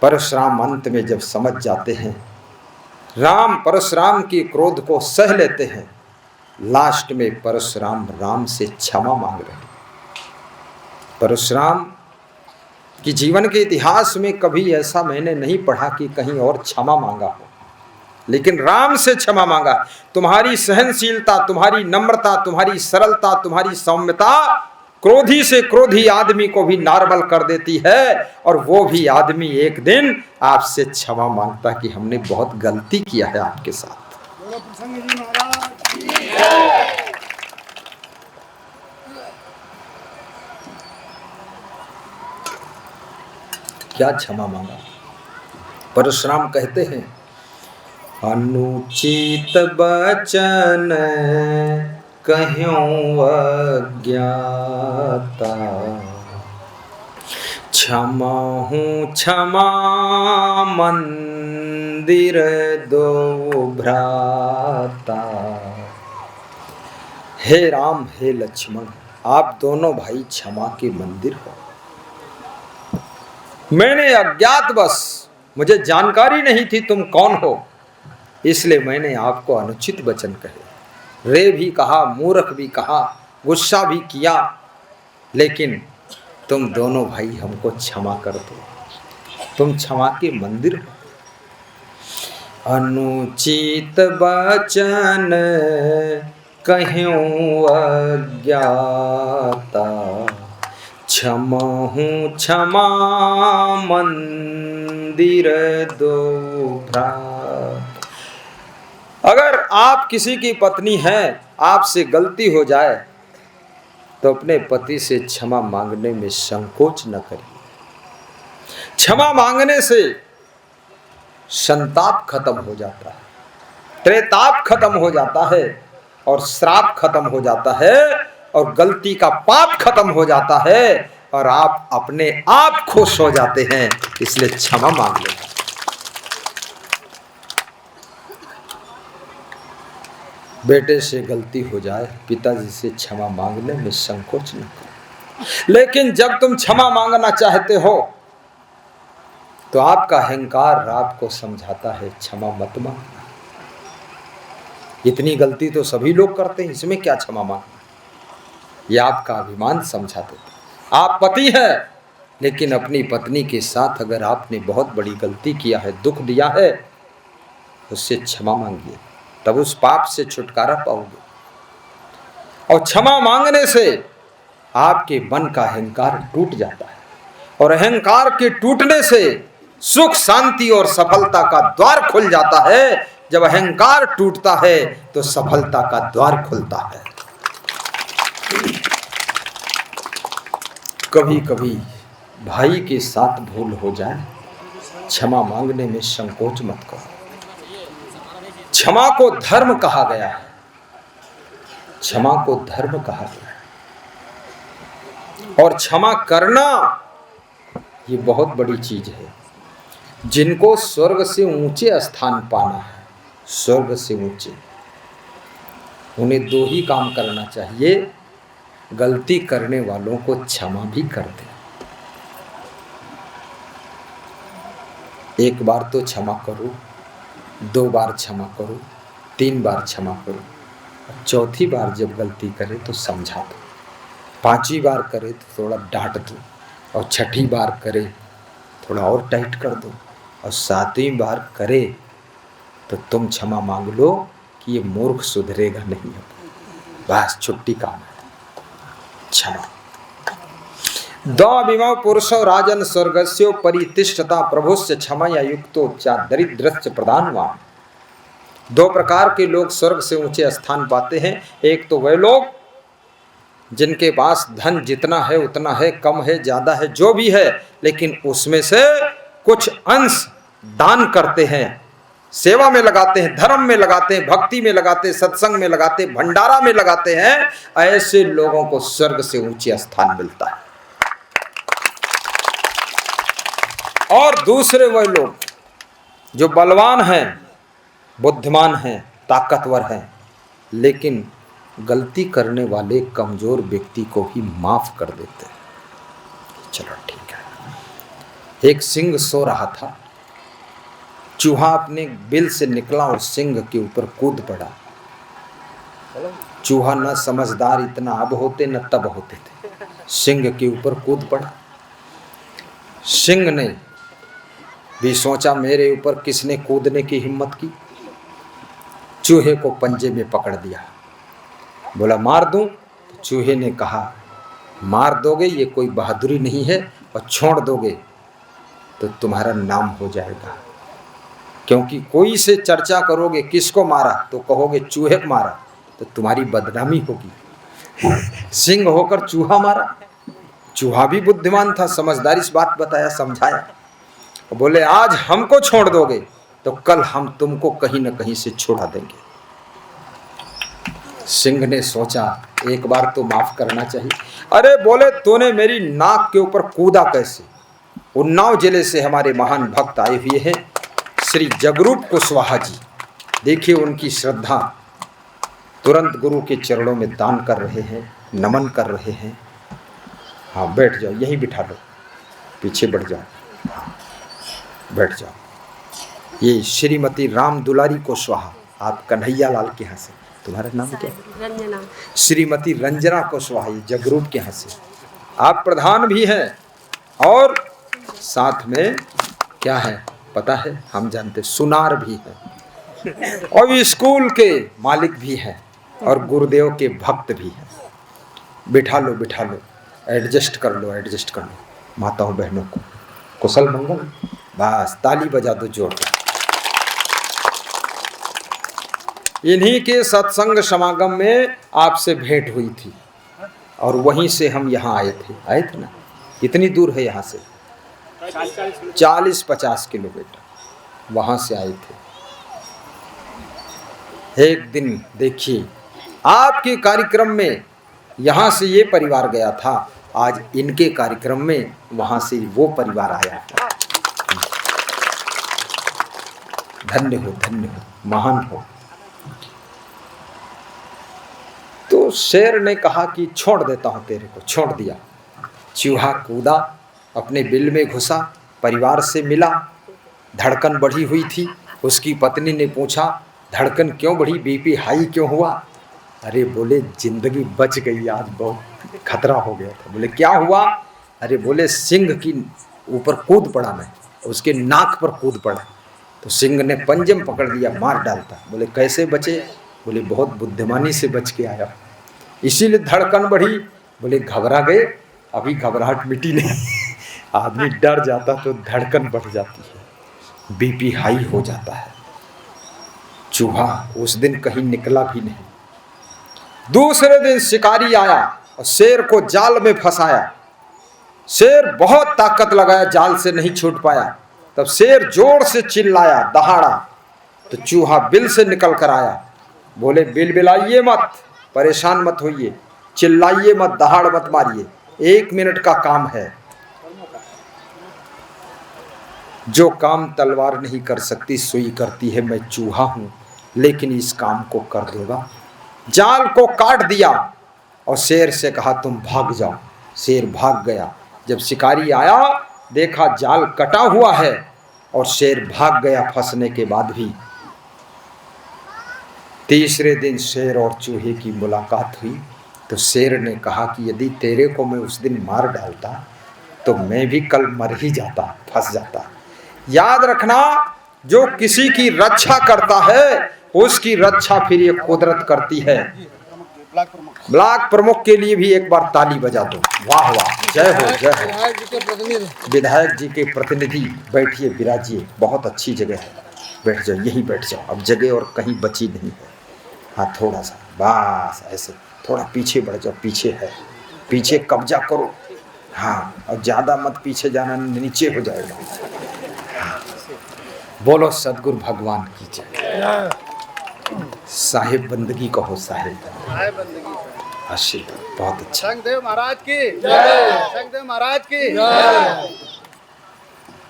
S1: परशुराम, अंत में जब समझ जाते हैं, राम परशुराम के क्रोध को सह लेते हैं। लास्ट में परशुराम राम से क्षमा मांग रहे हैं। परशुराम की जीवन के इतिहास में कभी ऐसा मैंने नहीं पढ़ा कि कहीं और क्षमा मांगा हो, लेकिन राम से क्षमा मांगा। तुम्हारी सहनशीलता, तुम्हारी नम्रता, तुम्हारी सरलता, तुम्हारी सौम्यता क्रोधी से क्रोधी आदमी को भी नॉर्मल कर देती है, और वो भी आदमी एक दिन आपसे क्षमा मांगता कि हमने बहुत गलती किया है आपके साथ। क्या क्षमा मांगा? परशुराम कहते हैं, अनुचित बचन कह्यों अज्ञाता, क्षमा हूँ क्षमा मंदिर दो भ्राता। हे राम, हे लक्ष्मण, आप दोनों भाई क्षमा के मंदिर हो। मैंने अज्ञातवश, मुझे जानकारी नहीं थी तुम कौन हो, इसलिए मैंने आपको अनुचित वचन कहे, रे भी कहा, मूर्ख भी कहा, गुस्सा भी किया, लेकिन तुम दोनों भाई हमको क्षमा कर दो, तुम क्षमा के मंदिर हो। अनुचित वचन कह्यों अज्ञाता, क्षमा हूँ क्षमा मंदिर दो भ्राता। अगर आप किसी की पत्नी हैं, आपसे गलती हो जाए तो अपने पति से क्षमा मांगने में संकोच न करिए। क्षमा मांगने से संताप खत्म हो जाता है, त्रेताप खत्म हो जाता है, और श्राप खत्म हो जाता है, और गलती का पाप खत्म हो जाता है, और आप अपने आप खुश हो जाते हैं। इसलिए क्षमा मांग लें। बेटे से गलती हो जाए, पिताजी से क्षमा मांगने में संकोच न करो। लेकिन जब तुम क्षमा मांगना चाहते हो तो आपका अहंकार आपको समझाता है क्षमा मत मांगना। इतनी गलती तो सभी लोग करते हैं, इसमें क्या क्षमा मांगना। ये आपका अभिमान समझा देता। आप पति हैं, लेकिन अपनी पत्नी के साथ अगर आपने बहुत बड़ी गलती किया है, दुख दिया है, उससे क्षमा मांगिए, तब उस पाप से छुटकारा पाओगे। और क्षमा मांगने से आपके मन का अहंकार टूट जाता है, और अहंकार के टूटने से सुख शांति और सफलता का द्वार खुल जाता है। जब अहंकार टूटता है तो सफलता का द्वार खुलता है। कभी कभी भाई के साथ भूल हो जाए, क्षमा मांगने में संकोच मत करो। क्षमा को धर्म कहा गया है, क्षमा को धर्म कहा गया है। और क्षमा करना ये बहुत बड़ी चीज है। जिनको स्वर्ग से ऊंचे स्थान पाना है, स्वर्ग से ऊंचे, उन्हें दो ही काम करना चाहिए। गलती करने वालों को क्षमा भी कर दे। एक बार तो क्षमा करो, 2 बार क्षमा करो, 3 बार क्षमा करो, चौथी बार जब गलती करे तो समझा दो, 5वीं बार करे तो थोड़ा डांट दो, और 6ठी बार करे थोड़ा और टाइट कर दो, और 7वीं बार करे तो तुम क्षमा मांग लो कि ये मूर्ख सुधरेगा नहीं। बस छुट्टी काम है क्षमा। द्विमौ पुरुषो राजन स्वर्गस्यो परितिष्ठता प्रभुस्य क्षमया युक्तो चा दरिद्रस्य प्रधानवान। 2 प्रकार के लोग स्वर्ग से ऊंचे स्थान पाते हैं। एक तो वह लोग जिनके पास धन जितना है उतना है, कम है ज्यादा है, जो भी है, लेकिन उसमें से कुछ अंश दान करते हैं, सेवा में लगाते हैं, धर्म में लगाते हैं, भक्ति में लगाते हैं, सत्संग में लगाते हैं, भंडारा में लगाते हैं। ऐसे लोगों को स्वर्ग से ऊंचे स्थान मिलता है। और दूसरे वह लोग जो बलवान हैं, बुद्धिमान हैं, ताकतवर हैं, लेकिन गलती करने वाले कमजोर व्यक्ति को ही माफ कर देते हैं। चलो ठीक है। एक सिंह सो रहा था, चूहा अपने बिल से निकला और सिंह के ऊपर कूद पड़ा। चूहा न समझदार, इतना अब होते न तब होते थे, सिंह के ऊपर कूद पड़ा। सिंह ने भी सोचा मेरे ऊपर किसने कूदने की हिम्मत की। चूहे को पंजे में पकड़ दिया, बोला मार दूं। तो चूहे ने कहा मार दोगे ये कोई बहादुरी नहीं है, और छोड़ दोगे तो तुम्हारा नाम हो जाएगा। क्योंकि कोई से चर्चा करोगे किसको मारा तो कहोगे चूहे को मारा, तो तुम्हारी बदनामी होगी। सिंह होकर चूहा मारा। चूहा भी बुद्धिमान था, समझदारी से बात बताया, समझाया। बोले आज हमको छोड़ दोगे तो कल हम तुमको कहीं न कहीं से छुड़ा देंगे। सिंह ने सोचा एक बार तो माफ करना चाहिए। अरे बोले तूने मेरी नाक के ऊपर कूदा कैसे? उन्नाव जिले से हमारे महान भक्त आए हुए हैं, श्री जगरूप कुशवाहा जी। देखिए उनकी श्रद्धा, तुरंत गुरु के चरणों में दान कर रहे हैं, नमन कर रहे हैं। हाँ बैठ जाओ, यहीं बिठा लो, पीछे बढ़ जाओ, हाँ बैठ जाओ। ये श्रीमती राम दुलारी कुशवाहा, आप कन्हैया लाल के यहाँ से, तुम्हारा नाम क्या है?
S3: रंजना।
S1: श्रीमती रंजना कुशवाहा, ये जगरूप के यहाँ से। आप प्रधान भी हैं और साथ में क्या है पता है, हम जानते, सुनार भी है, और स्कूल के मालिक भी हैं, और गुरुदेव के भक्त भी हैं। बिठा लो बिठा लो, एडजस्ट कर लो, एडजस्ट कर लो। माताओं बहनों को कुशल मंगल, बस ताली बजा दो जोरदार। इन्हीं के सत्संग समागम में आपसे भेंट हुई थी, और वहीं से हम यहाँ आए थे ना। कितनी दूर है यहाँ से? 40-50 किलोमीटर, वहाँ से आए थे। एक दिन देखिए आपके कार्यक्रम में यहाँ से ये परिवार गया था, आज इनके कार्यक्रम में वहाँ से वो परिवार आया। धन्य हो, धन्य हो, महान हो। तो शेर ने कहा कि छोड़ देता हूँ तेरे को, छोड़ दिया। चूहा कूदा, अपने बिल में घुसा, परिवार से मिला, धड़कन बढ़ी हुई थी। उसकी पत्नी ने पूछा, धड़कन क्यों बढ़ी, बीपी हाई क्यों हुआ? अरे बोले जिंदगी बच गई, आज बहुत खतरा हो गया था। बोले क्या हुआ? अरे बोले सिंह की ऊपर कूद पड़ा मैं, उसके नाक पर कूद पड़ा तो सिंह ने पंजे में पकड़ लिया, मार डालता। बोले कैसे बचे? बोले बहुत बुद्धिमानी से बच के आया, इसीलिए धड़कन बढ़ी। बोले घबरा गए? अभी घबराहट मिटी नहीं। आदमी डर जाता तो धड़कन बढ़ जाती है, बीपी हाई हो जाता है। चूहा उस दिन कहीं निकला भी नहीं। दूसरे दिन शिकारी आया और शेर को जाल में फंसाया। शेर बहुत ताकत लगाया, जाल से नहीं छूट पाया। तब शेर जोर से चिल्लाया, दहाड़ा, तो चूहा बिल से निकल कर आया। बोले बिलबिलाइए मत, परेशान मत होइए, चिल्लाइए मत, दहाड़ मत मारिए, 1 मिनट का काम है। जो काम तलवार नहीं कर सकती सुई करती है। मैं चूहा हूं लेकिन इस काम को कर देगा। जाल को काट दिया और शेर से कहा तुम भाग जाओ। शेर भाग गया। जब शिकारी आया देखा जाल कटा हुआ है और शेर भाग गया फंसने के बाद भी। तीसरे दिन शेर और चूहे की मुलाकात हुई तो शेर ने कहा कि यदि तेरे को मैं उस दिन मार डालता तो मैं भी कल मर ही जाता, फंस जाता। याद रखना, जो किसी की रक्षा करता है उसकी रक्षा फिर ये कुदरत करती है। ब्लॉक प्रमुख के लिए भी एक बार ताली बजा दो। वाह वाह, जय हो जय हो। विधायक जी के प्रतिनिधि बैठिए, विराजिए, बहुत अच्छी जगह है, बैठ जाओ, यही बैठ जाओ। अब जगह और कहीं बची नहीं है। हाँ थोड़ा सा बस ऐसे, थोड़ा पीछे बढ़ जाओ, पीछे है, पीछे कब्जा करो। हाँ और ज़्यादा मत पीछे जाना, नीचे हो जाएगा। हाँ। बोलो सदगुरु भगवान की जय। साहिब बंदगी कहो, साहिब बंदगी। आशीर्वाद बहुत अच्छा।
S2: संगदेव महाराज की जय, संगदेव महाराज की जय।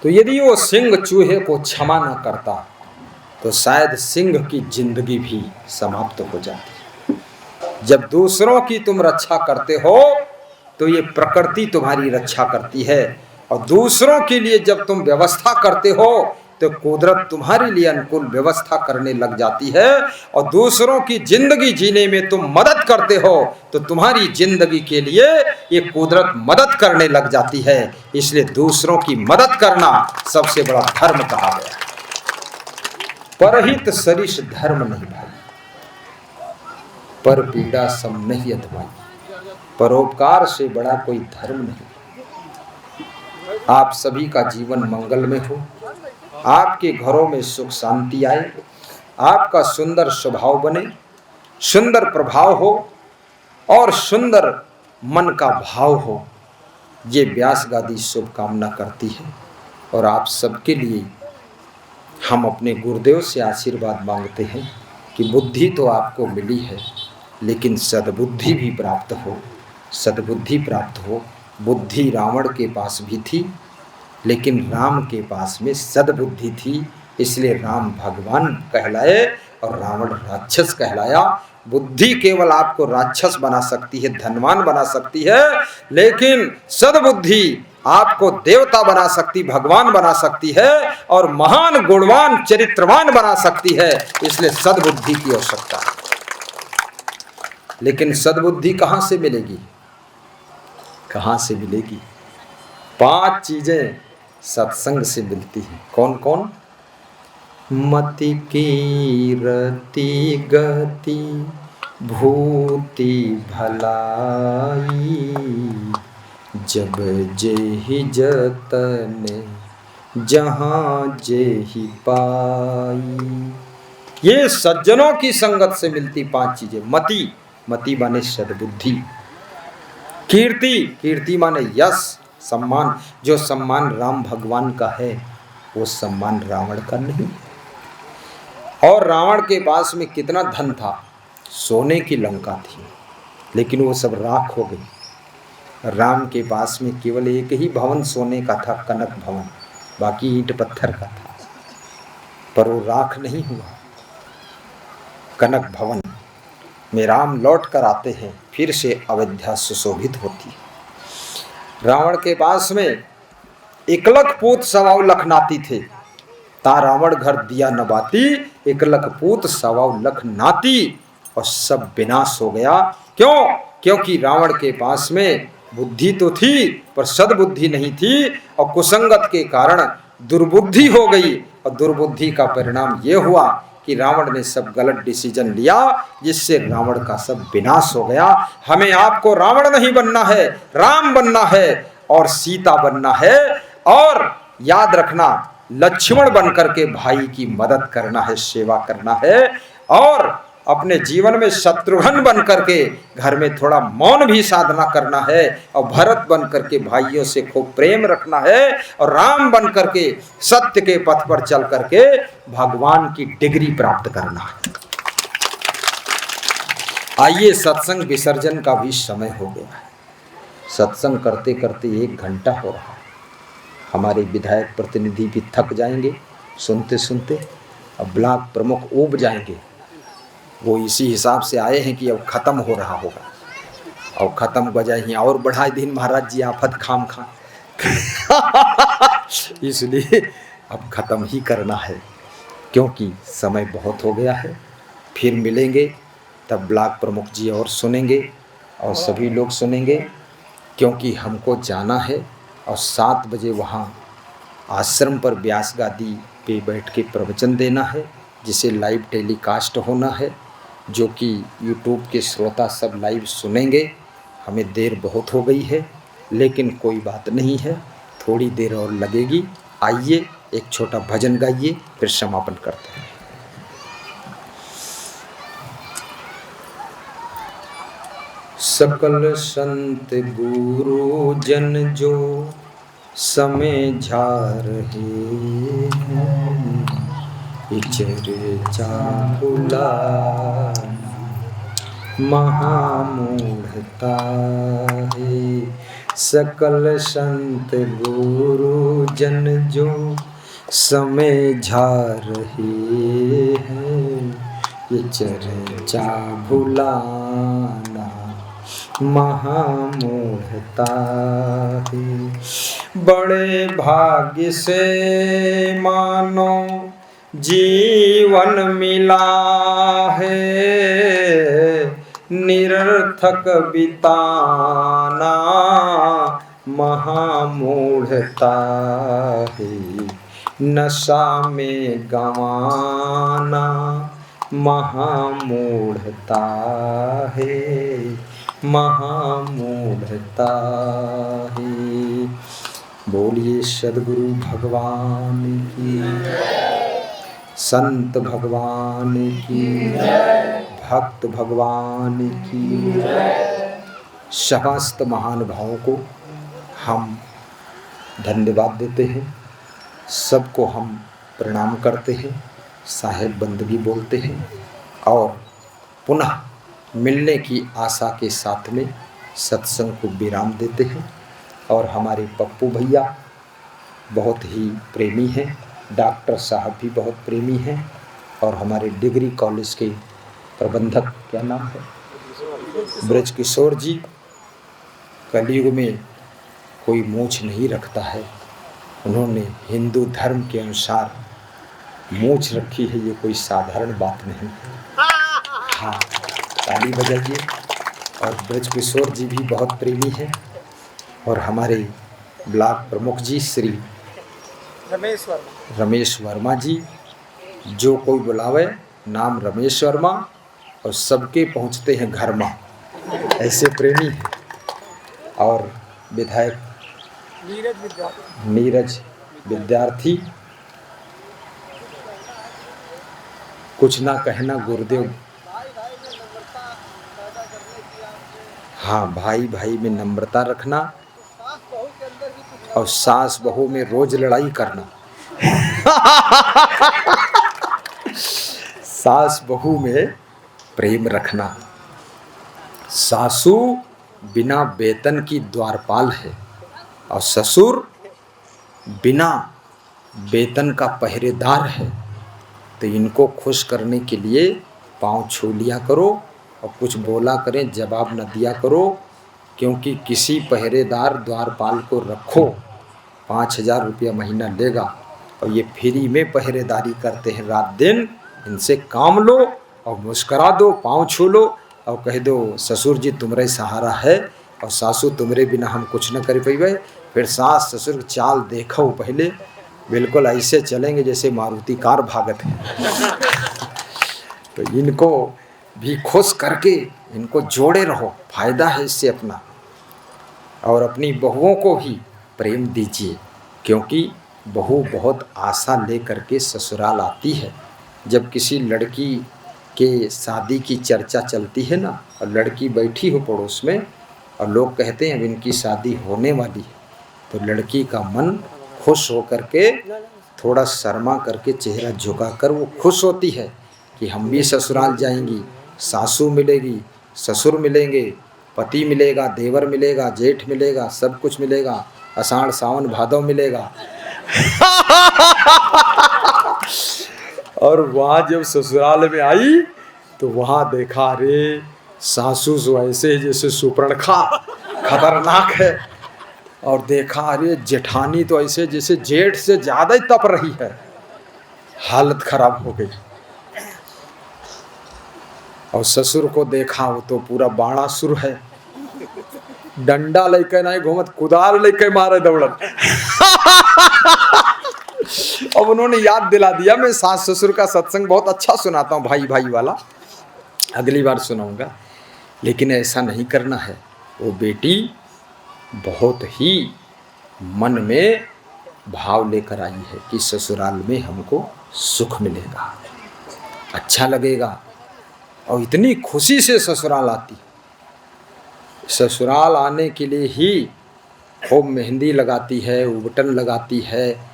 S1: तो यदि वो सिंह चूहे को क्षमा न करता तो शायद सिंह की जिंदगी भी समाप्त हो जाती। जब दूसरों की तुम रक्षा करते हो तो ये प्रकृति तुम्हारी रक्षा करती है, और दूसरों के लिए जब तुम व्यवस्था करते हो तो कुदरत तुम्हारे लिए अनुकूल व्यवस्था करने लग जाती है। और दूसरों की जिंदगी जीने में तुम मदद करते हो तो तुम्हारी जिंदगी के लिए ये कुदरत मदद करने लग जाती है। इसलिए दूसरों की मदद करना सबसे बड़ा धर्म कहा गया। परहित सरिष धर्म नहीं भाई, पर पीड़ा सम नहीं अधवाई। परोपकार से बड़ा कोई धर्म नहीं। आप सभी का जीवन मंगलमय हो, आपके घरों में सुख शांति आए, आपका सुंदर स्वभाव बने, सुंदर प्रभाव हो और सुंदर मन का भाव हो, ये व्यास गादी शुभकामना करती है। और आप सबके लिए हम अपने गुरुदेव से आशीर्वाद मांगते हैं कि बुद्धि तो आपको मिली है लेकिन सद्बुद्धि भी प्राप्त हो, सद्बुद्धि प्राप्त हो। बुद्धि रावण के पास भी थी लेकिन राम के पास में सद्बुद्धि थी, इसलिए राम भगवान कहलाए और रावण राक्षस कहलाया। बुद्धि केवल आपको राक्षस बना सकती है, धनवान बना सकती है, लेकिन सद्बुद्धि आपको देवता बना सकती, भगवान बना सकती है और महान गुणवान चरित्रवान बना सकती है। इसलिए सद्बुद्धि की आवश्यकता है। लेकिन सद्बुद्धि कहाँ से मिलेगी? कहाँ से मिलेगी? 5 चीजें सत्संग से मिलती हैं। कौन कौन? मति की रति गति भूति भलाई, जब जेहि जतन जहाँ जेहि पाई। ये सज्जनों की संगत से मिलती 5 चीजें। मति, मति माने सद्बुद्धि। कीर्ति, कीर्ति माने यश, सम्मान। जो सम्मान राम भगवान का है वो सम्मान रावण का नहीं। और रावण के पास में कितना धन था? सोने की लंका थी, लेकिन वो सब राख हो गई। राम के पास में केवल एक ही भवन सोने का था, कनक भवन, बाकी ईंट पत्थर का था, पर वो राख नहीं हुआ। कनक भवन में राम लौट कर आते हैं, फिर से अयोध्या सुशोभित होती है। रावण के पास में एकलख पूत सवाऊ लख नाती थे, ता रावण घर दिया न बाती, एकलख पूत सवाऊ लख नाती, और सब विनाश हो गया। क्यों? क्योंकि रावण के पास में बुद्धि तो थी पर सद्बुद्धि नहीं थी, और कुसंगत के कारण दुर्बुद्धि हो गई, और दुर्बुद्धि का परिणाम यह हुआ कि रावण ने सब गलत डिसीजन लिया, जिससे रावण का सब विनाश हो गया। हमें आपको रावण नहीं बनना है, राम बनना है और सीता बनना है, और याद रखना लक्ष्मण बनकर के भाई की मदद करना है, सेवा करना है, और अपने जीवन में शत्रुघ्न बन करके घर में थोड़ा मौन भी साधना करना है, और भरत बन करके भाइयों से खूब प्रेम रखना है, और राम बन करके सत्य के पथ पर चल करके भगवान की डिग्री प्राप्त करना है। आइए, सत्संग विसर्जन का भी समय हो गया है। सत्संग करते करते 1 घंटा हो रहा है। हमारे विधायक प्रतिनिधि भी थक जाएंगे सुनते सुनते, अब ब्लॉक प्रमुख ऊब जाएंगे। वो इसी हिसाब से आए हैं कि अब ख़त्म हो रहा होगा, और ख़त्म बजाय और बढ़ाए दिन महाराज जी आफत खाम खा इसलिए अब ख़त्म ही करना है, क्योंकि समय बहुत हो गया है। फिर मिलेंगे तब ब्लॉक प्रमुख जी और सुनेंगे, और सभी लोग सुनेंगे, क्योंकि हमको जाना है, और 7 बजे वहाँ आश्रम पर व्यास गादी पे बैठ के प्रवचन देना है, जिसे लाइव टेलीकास्ट होना है, जो कि यूट्यूब के श्रोता सब लाइव सुनेंगे। हमें देर बहुत हो गई है, लेकिन कोई बात नहीं है, थोड़ी देर और लगेगी। आइए, एक छोटा भजन गाइए, फिर समापन करते हैं। सकल संत गुरु जन जो समय रहे हैं, चर्चा भुला महामूढ़ता है। सकल संत गुरु जन जो समय रहे हैं, ये चर्चा भुलाना महामूढ़ता है। बड़े भाग्य से मानो जीवन मिला है, निरर्थक बिताना महामूढ़ता है। नशा में गंवाना महामूढ़ता है, महामूढ़ता है। बोलिए सद्गुरु भगवान की, संत भगवान की, भक्त भगवान की। समस्त महानुभावों को हम धन्यवाद देते हैं, सबको हम प्रणाम करते हैं, साहेब बंदगी बोलते हैं, और पुनः मिलने की आशा के साथ में सत्संग को विराम देते हैं। और हमारे पप्पू भैया बहुत ही प्रेमी हैं, डॉक्टर साहब भी बहुत प्रेमी हैं, और हमारे डिग्री कॉलेज के प्रबंधक, क्या नाम है, ब्रज किशोर जी। कलयुग में कोई मूछ नहीं रखता है, उन्होंने हिंदू धर्म के अनुसार मूछ रखी है, ये कोई साधारण बात नहीं है। हाँ, ताली बजाइए। और ब्रज किशोर जी भी बहुत प्रेमी हैं, और हमारे ब्लॉक प्रमुख जी श्री रमेश वर्मा जी, जो कोई बुलावे नाम रमेश वर्मा, और सबके पहुंचते हैं घर में, ऐसे प्रेमी हैं। और विधायक नीरज विद्यार्थी, कुछ ना कहना गुरुदेव। हाँ, भाई भाई में नम्रता रखना, और सास बहू में रोज लड़ाई करना सास बहू में प्रेम रखना। सासू बिना वेतन की द्वारपाल है, और ससुर बिना वेतन का पहरेदार है। तो इनको खुश करने के लिए पाँव छू लिया करो, और कुछ बोला करें जवाब न दिया करो, क्योंकि किसी पहरेदार द्वारपाल को रखो 5,000 रुपया महीना लेगा और ये फ्री में पहरेदारी करते हैं रात दिन। इनसे काम लो और मुस्करा दो, पाँव छू लो और कह दो ससुर जी तुम्हारे सहारा है और सासू तुम्हारे बिना हम कुछ न कर पाइबे। फिर सास ससुर चाल देखो पहले, बिल्कुल ऐसे चलेंगे जैसे मारुति कार भागत है। तो इनको भी खुश करके इनको जोड़े रहो, फायदा है इससे अपना। और अपनी बहुओं को भी प्रेम दीजिए, क्योंकि बहू बहुत आशा ले करके ससुराल आती है। जब किसी लड़की के शादी की चर्चा चलती है ना, और लड़की बैठी हो पड़ोस में और लोग कहते हैं अब इनकी शादी होने वाली है, तो लड़की का मन खुश हो करके थोड़ा शर्मा करके चेहरा झुकाकर वो खुश होती है कि हम भी ससुराल जाएंगी, सासू मिलेगी, ससुर मिलेंगे, पति मिलेगा, देवर मिलेगा, जेठ मिलेगा, सब कुछ मिलेगा, आषाढ़ सावन भादव मिलेगा। और वहाँ जब ससुराल में आई तो वहाँ देखा रे सासू जो ऐसे जैसे सुपर्णखा खतरनाक है, और देखा अरे जेठानी तो ऐसे जैसे जेठ से ज़्यादा ही तप रही है। हालत खराब हो गई। और ससुर को देखा वो तो पूरा बाणासुर है, डंडा लेके नहीं घूमत, कुदाल लेके मारे दौड़त। अब उन्होंने याद दिला दिया। मैं सास ससुर का सत्संग बहुत अच्छा सुनाता हूँ, भाई भाई वाला, अगली बार सुनाऊंगा। लेकिन ऐसा नहीं करना है। वो बेटी बहुत ही मन में भाव लेकर आई है कि ससुराल में हमको सुख मिलेगा, अच्छा लगेगा, और इतनी खुशी से ससुराल आती। ससुराल आने के लिए ही खूब मेहंदी लगाती है, उबटन लगाती है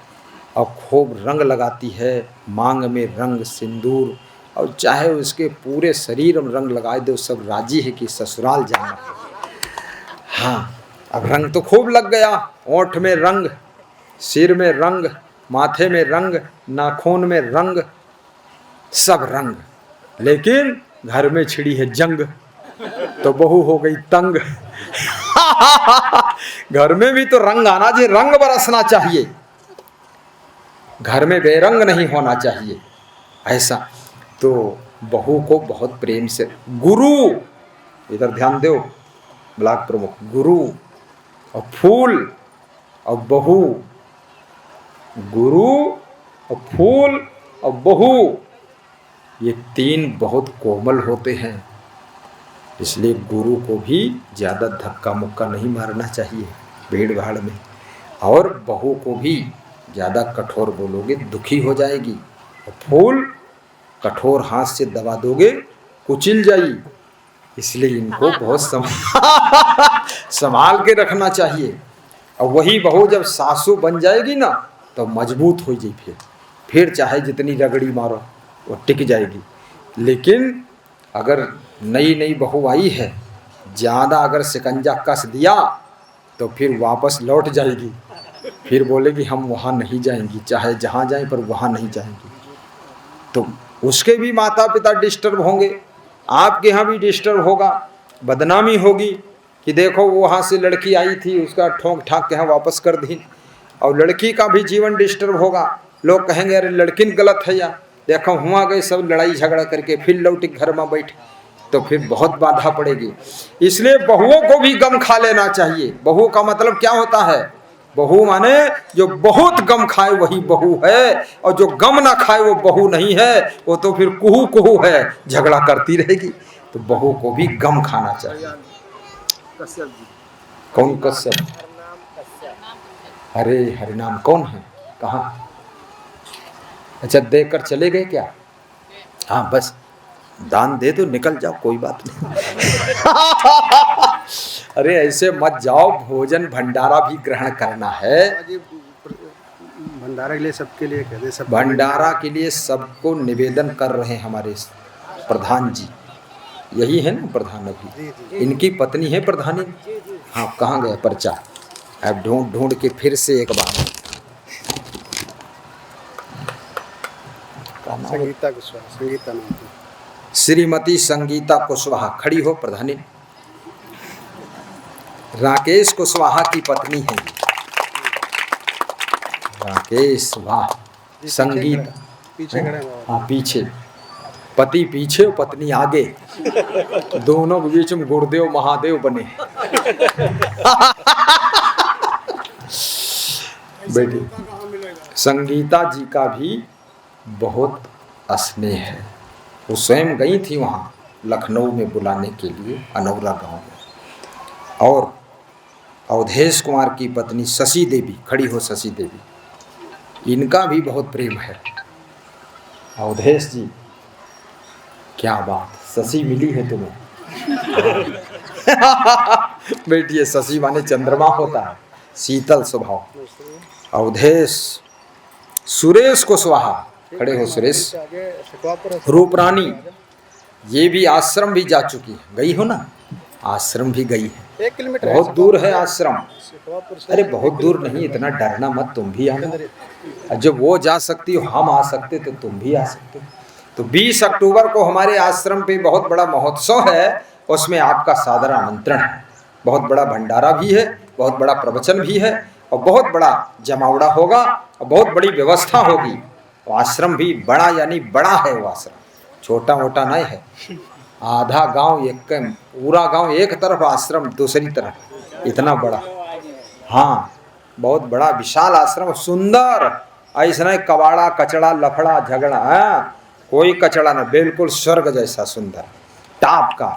S1: और खूब रंग लगाती है, मांग में रंग सिंदूर, और चाहे उसके पूरे शरीर में रंग लगाए दो, सब राजी है कि ससुराल जाना। हाँ, अब रंग तो खूब लग गया, ओंठ में रंग, सिर में रंग, माथे में रंग, नाखून में रंग, सब रंग। लेकिन घर में छिड़ी है जंग, तो बहू हो गई तंग। घर में भी तो रंग आना चाहिए, रंग बरसना चाहिए, घर में बेरंग नहीं होना चाहिए। ऐसा तो बहू को बहुत प्रेम से, गुरु, इधर ध्यान दो ब्लॉक प्रमुख, गुरु और फूल और बहू, गुरु और फूल और बहू, ये तीन बहुत कोमल होते हैं। इसलिए गुरु को भी ज़्यादा धक्का मुक्का नहीं मारना चाहिए भीड़ भाड़ में, और बहू को भी ज़्यादा कठोर बोलोगे दुखी हो जाएगी, और फूल कठोर हाथ से दबा दोगे कुचल जाएगी। इसलिए इनको बहुत संभाल के रखना चाहिए। और वही बहू जब सासू बन जाएगी ना तो मजबूत हो जाएगी, फिर चाहे जितनी रगड़ी मारो वो टिक जाएगी। लेकिन अगर नई नई बहू आई है, ज़्यादा अगर शिकंजा कस दिया तो फिर वापस लौट जाएगी, फिर बोलेगी हम वहाँ नहीं जाएंगी, चाहे जहाँ जाएं पर वहाँ नहीं जाएंगी। तो उसके भी माता पिता डिस्टर्ब होंगे, आपके यहाँ भी डिस्टर्ब होगा, बदनामी होगी कि देखो वहाँ से लड़की आई थी, उसका ठोंक ठाक के यहाँ वापस कर दी। और लड़की का भी जीवन डिस्टर्ब होगा, लोग कहेंगे अरे लड़की गलत है, या देखो हुआ गए सब लड़ाई झगड़ा करके फिर लौटी घर में बैठ, तो फिर बहुत बाधा पड़ेगी। इसलिए बहुओं को भी गम खा लेना चाहिए। बहू का मतलब क्या होता है? बहू माने जो बहुत गम खाए वही बहू है, और जो गम ना खाए वो बहू नहीं है, वो तो फिर कुहू कुहू है, झगड़ा करती रहेगी। तो बहू को भी गम खाना चाहिए। कौन कश्यप? अरे हरिनाम कौन है? कहाँ? अच्छा देकर चले गए क्या? हाँ बस दान दे दो निकल जाओ, कोई बात नहीं। अरे ऐसे मत जाओ, भोजन भंडारा भी ग्रहण करना है।
S2: भंडारा के लिए सबके लिए कहते, सब
S1: भंडारा के लिए सबको निवेदन कर रहे हैं हमारे प्रधान जी, यही है ना प्रधान अभी, इनकी पत्नी है प्रधानी। हाँ कहाँ गया पर्चा? अब ढूंढ ढूंढ के फिर से एक बार।
S2: संगीता कुशवाहा, संगीता नाम की।
S1: श्रीमती संगीता कुशवाहा खड़ी हो प्रधानी, राकेश कुशवाहा की पत्नी है। राकेश वाह, संगीत
S2: पीछे खड़े हैं।
S1: हाँ पीछे, पति पीछे और पत्नी आगे, दोनों के बीच में गुरुदेव महादेव बने। बेटी
S2: कहाँ मिलेगा?
S1: संगीता जी का भी बहुत स्नेह है। वो स्वयं गई थी वहाँ लखनऊ में बुलाने के लिए, अनौरा गांव में। और अवधेश कुमार की पत्नी शशि देवी, खड़ी हो शशि देवी, इनका भी बहुत प्रेम है। अवधेश जी क्या बात, शशि मिली है तुम्हें? बेटी ये शशि माने चंद्रमा होता है, शीतल स्वभाव। अवधेश, सुरेश कुशवाहा, खड़े हो सुरेश, रूपरानी, ये भी आश्रम भी जा चुकी है, गई हो ना? आश्रम भी गई है,
S2: 1 किलोमीटर
S1: बहुत दूर है आश्रम। अरे बहुत दूर नहीं, इतना डरना मत, तुम भी आना। जब वो जा सकती हो, हम आ सकते तो तुम भी आ सकते। तो 20 अक्टूबर को हमारे आश्रम पे बहुत बड़ा महोत्सव है, उसमें आपका सादर आमंत्रण है। बहुत बड़ा भंडारा भी है, बहुत बड़ा प्रवचन भी है, और बहुत बड़ा जमावड़ा होगा, और बहुत बड़ी व्यवस्था होगी। तो आश्रम भी बड़ा, यानी बड़ा है वो आश्रम, छोटा मोटा नहीं है। आधा गांव एक, पूरा गांव एक तरफ, आश्रम दूसरी तरफ, इतना बड़ा। हाँ बहुत बड़ा विशाल आश्रम, सुंदर, ऐसा नहीं कबाड़ा कचड़ा लफड़ा झगड़ा, हाँ कोई कचड़ा ना, बिल्कुल स्वर्ग जैसा सुंदर, टॉप का,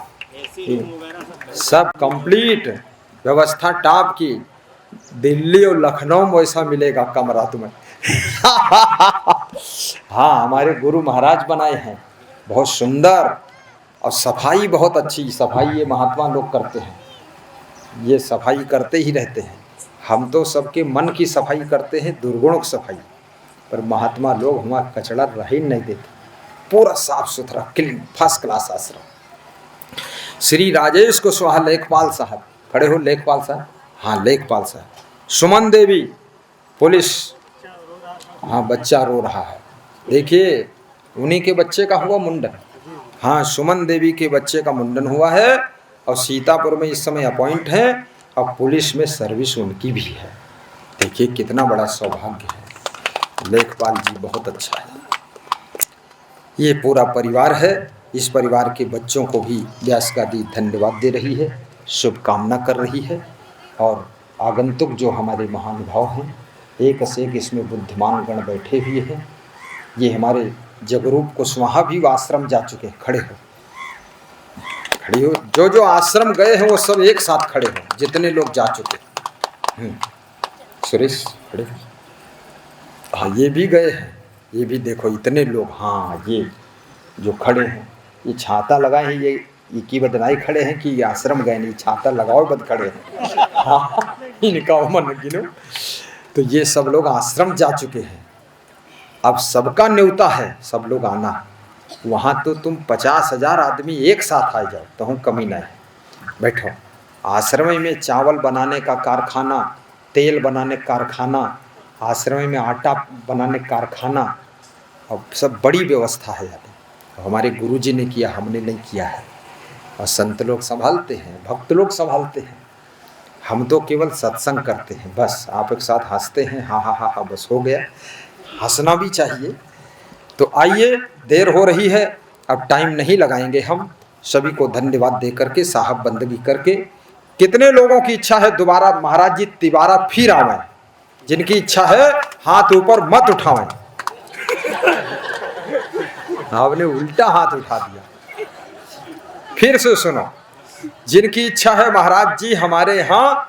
S1: सब कंप्लीट व्यवस्था टॉप की। दिल्ली और लखनऊ में वैसा मिलेगा कमरा तुम्हें। हाँ हमारे गुरु महाराज बनाए हैं, बहुत सुंदर, और सफाई बहुत अच्छी। सफाई ये महात्मा लोग करते हैं, ये सफाई करते ही रहते हैं। हम तो सबके मन की सफाई करते हैं, दुर्गुणों की सफाई, पर महात्मा लोग हमारा कचड़ा रह ही नहीं देते, पूरा साफ सुथरा क्लीन फर्स्ट क्लास आश्रम। श्री राजेश कुशवाहा लेखपाल साहब, खड़े हो लेखपाल साहब, हाँ लेखपाल साहब। सुमन देवी पुलिस, हाँ बच्चा रो रहा है, देखिए उन्हीं के बच्चे का हुआ मुंडन। हाँ सुमन देवी के बच्चे का मुंडन हुआ है, और सीतापुर में इस समय अपॉइंट हैं, और पुलिस में सर्विस उनकी भी है। देखिए कितना बड़ा सौभाग्य है। लेखपाल जी बहुत अच्छा है। ये पूरा परिवार है, इस परिवार के बच्चों को भी व्यास गादी धन्यवाद दे रही है, शुभकामना कर रही है। और आगंतुक जो हमारे महानुभाव हैं, एक से एक इसमें बुद्धिमान गण बैठे हुए हैं। ये हमारे जगरूप कुशवाहा भी आश्रम जा चुके हैं, खड़े हो, खड़ी हो, जो जो आश्रम गए हैं वो सब एक साथ खड़े हो, जितने लोग जा चुके। सुरेश खड़े, हाँ ये भी गए हैं, ये भी देखो इतने लोग। हाँ ये जो खड़े हैं, ये छाता लगाए हैं, ये की बदनाई खड़े हैं कि ये आश्रम गए नहीं, छाता लगाओ बद खड़े हैं। हाँ इनका मन गिनो। तो ये सब लोग आश्रम जा चुके हैं, अब सबका न्योता है, सब लोग आना। वहाँ तो तुम 50,000 आदमी एक साथ आ जाओ तो हम कमी नहीं है। बैठो, आश्रम में चावल बनाने का कारखाना, तेल बनाने का कारखाना, आश्रम में आटा बनाने का कारखाना, और सब बड़ी व्यवस्था है। हमारे गुरुजी ने किया, हमने नहीं किया है। और संत लोग संभालते हैं, भक्त लोग संभालते हैं, हम तो केवल सत्संग करते हैं बस। आप एक साथ हंसते हैं, हाँ हाँ हाँ हाँ बस हो गया, हंसना भी चाहिए। तो आइए, देर हो रही है, अब टाइम नहीं लगाएंगे हम। सभी को धन्यवाद दे करके, साहब बंदगी करके, कितने लोगों की इच्छा है दोबारा महाराज जी तिबारा फिर आवें? जिनकी इच्छा है हाथ ऊपर मत उठावें। आपने उल्टा हाथ उठा दिया। फिर से सुनो, जिनकी इच्छा है महाराज जी हमारे यहाँ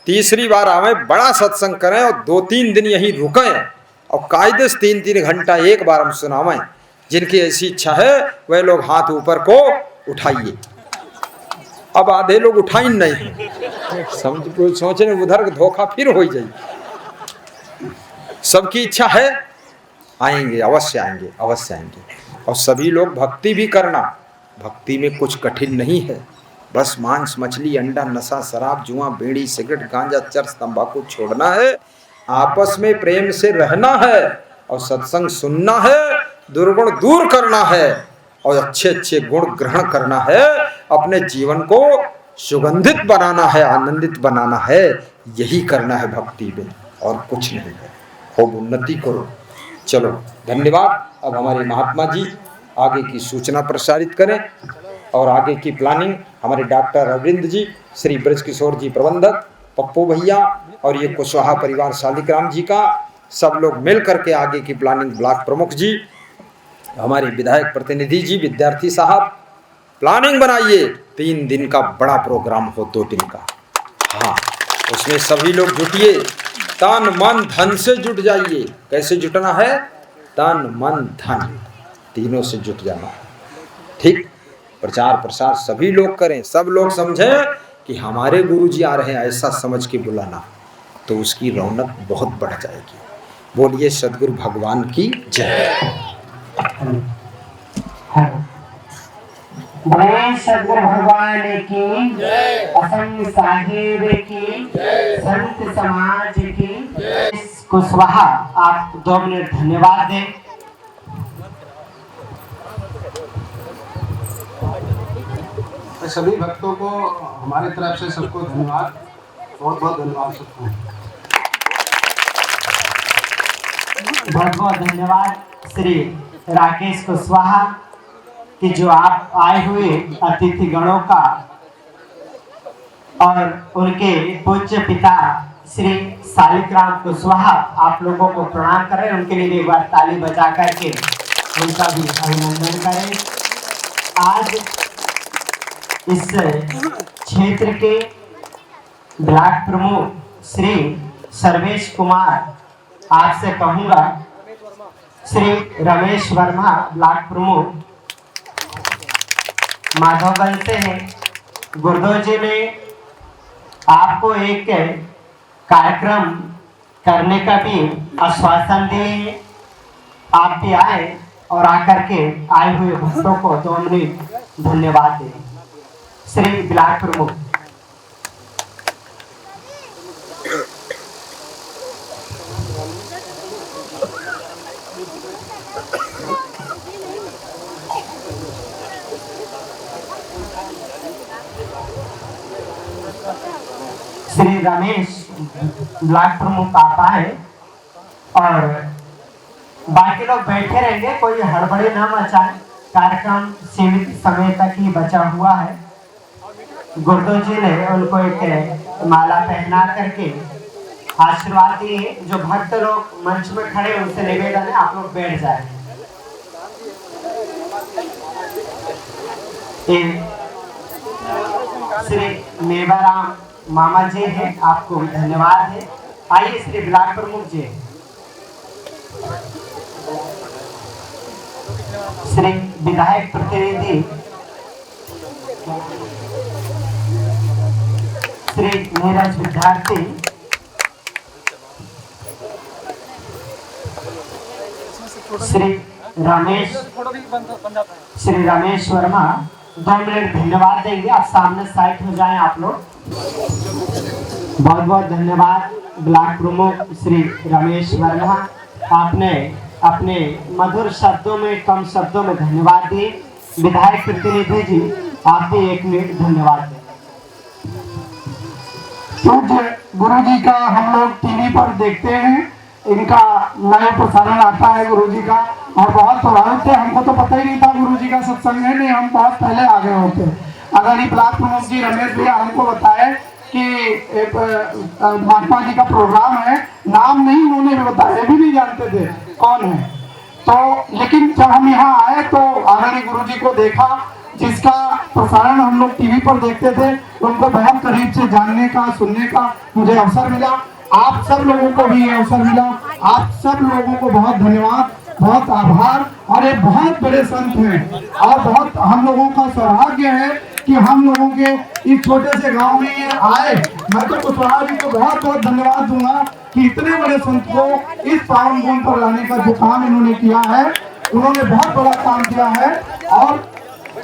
S1: तीसरी बार आवें, बड़ा सत्संग करें और 2-3 दिन यहीं रुकें, और कायदे से 3-3 घंटा एक बार हम सुनावें, जिनकी ऐसी इच्छा है वह लोग हाथ ऊपर को उठाइए। अब आधे लोग उठाई नहीं, समझ कोई सोच रहे उधर धोखा फिर हो जाए। सबकी इच्छा है, आएंगे, अवश्य आएंगे, अवश्य आएंगे। और सभी लोग भक्ति भी करना, भक्ति में कुछ कठिन नहीं है, बस मांस मछली अंडा नशा शराब जुआ बीड़ी सिगरेट गांजा चरस तंबाकू छोड़ना है, आपस में प्रेम से रहना है, और सत्संग सुनना है, दुर्गुण दूर करना है, और अच्छे अच्छे गुण ग्रहण करना है, अपने जीवन को सुगंधित बनाना है, आनंदित बनाना है। यही करना है भक्ति में, और कुछ नहीं है। खूब उन्नति करो। चलो धन्यवाद। अब हमारे महात्मा जी आगे की सूचना प्रसारित करें और आगे की प्लानिंग हमारे डॉक्टर अरविंद जी, श्री ब्रजकिशोर जी प्रबंधक, पप्पू भैया और ये कुशवाहा परिवार शालिग्राम जी का सब लोग मिल करके आगे की प्लानिंग, ब्लॉक प्रमुख जी, हमारे विधायक प्रतिनिधि जी, विद्यार्थी साहब, प्लानिंग बनाइए। 3 दिन का बड़ा प्रोग्राम हो, 2 दिन का। हाँ, उसमें सभी लोग जुटिए, तन मन धन से जुट जाइए। कैसे जुटना है? तन मन धन तीनों से जुट जाना है। ठीक, प्रचार प्रसार सभी लोग करें, सब लोग समझें कि हमारे गुरुजी आ रहे हैं, ऐसा समझ के बुलाना, तो उसकी रौनक बहुत बढ़ जाएगी। बोलिए सदगुरु भगवान की जय।
S3: बोले सदगुरु भगवान की जय, असंग साहिब की जय, संत समाज की जय। कुशवाहा आप 2 मिनट धन्यवाद दें।
S2: सभी भक्तों को हमारी तरफ से सबको धन्यवाद, बहुत बहुत धन्यवाद सबको।
S3: बहुत बहुत धन्यवाद श्री राकेश कुशवाहा कि जो आप आए हुए अतिथि गणों का और उनके पूज्य पिता श्री शालिग्राम कुशवाहा आप लोगों को प्रणाम करें। उनके लिए एक बार ताली बजा करके उनका भी अभिनंदन करें। आज इस क्षेत्र के ब्लॉक प्रमुख श्री सर्वेश कुमार, आपसे कहूँगा श्री रमेश वर्मा ब्लॉक प्रमुख माधवगंज से हैं। गुरुदेव जी ने आपको एक कार्यक्रम करने का भी आश्वासन दिए। आप भी आए और आकर के आए हुए भक्तों को 2 मिनट धन्यवाद दें। श्री ब्लॉक प्रमुख। श्री रमेश ब्लॉक प्रमुख आता है और बाकी लोग बैठे रहेंगे, कोई हड़बड़ी ना मचाए। कार्यक्रम सीमित समय तक ही बचा हुआ है। गुरुदेव जी ने उनको एक माला पहना करके आशीर्वाद दिए। जो भक्त लोग मंच में खड़े उनसे निवेदन है आप लोग बैठ जाए। श्री मेवाराम मामा जी हैं, आपको भी धन्यवाद है। आइए श्री ब्लॉक प्रमुख जी, श्री विधायक प्रतिनिधि श्री नीरज विद्यार्थी, श्री रमेश वर्मा 2 मिनट धन्यवाद देंगे। आप सामने साइड हो जाएं आप लोग। बहुत बहुत धन्यवाद ब्लॉक प्रमुख श्री रमेश वर्मा, आपने अपने मधुर शब्दों में, कम शब्दों में धन्यवाद दिए। विधायक प्रतिनिधि जी आप भी 1 मिनट धन्यवाद दें। गुरु जी का हम लोग टीवी पर देखते हैं, इनका नया प्रसारण आता है गुरु जी का और बहुत प्रभावित थे। हमको तो पता ही नहीं था गुरु जी का सत्संग है, नहीं हम बहुत पहले आ गए होते। अगर ये ब्लॉक प्रमुख जी रमेश भैया हमको बताए कि महात्मा जी का प्रोग्राम है, नाम नहीं उन्होंने भी बताया, भी नहीं जानते थे कौन है। तो लेकिन जब हम यहाँ आए तो आदरणीय गुरु जी को देखा, जिसका प्रसारण हम लोग टीवी पर देखते थे, उनको बहुत करीब से जानने का, सुनने का मुझे अवसर मिला। आप सब लोगों को भी ये अवसर मिला। आप सब लोगों को बहुत धन्यवाद, बहुत आभार। और ये बहुत बड़े संत हैं और बहुत हम लोगों का सौभाग्य है कि हम लोगों के इस छोटे से गांव में ये आए। मैं तो कुशवाहा जी को बहुत बहुत धन्यवाद दूंगा कि इतने बड़े संत को इस पावन भूमि पर लाने का जो काम इन्होंने किया है, उन्होंने बहुत बड़ा काम किया है। और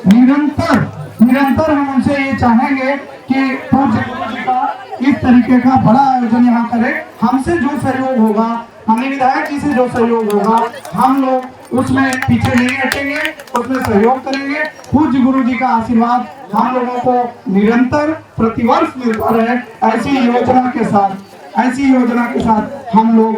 S3: निरंतर हम उनसे ये चाहेंगे कि पूज्य गुरु जी का इस तरीके का बड़ा आयोजन यहाँ करें। हमसे जो सहयोग होगा, हमें विधायक जी से जो सहयोग होगा, हम लोग उसमें पीछे नहीं हटेंगे, उसमें सहयोग करेंगे। पूज्य गुरु जी का आशीर्वाद हम लोगों को निरंतर प्रतिवर्ष मिलता रहे। ऐसी योजना के साथ हम लोग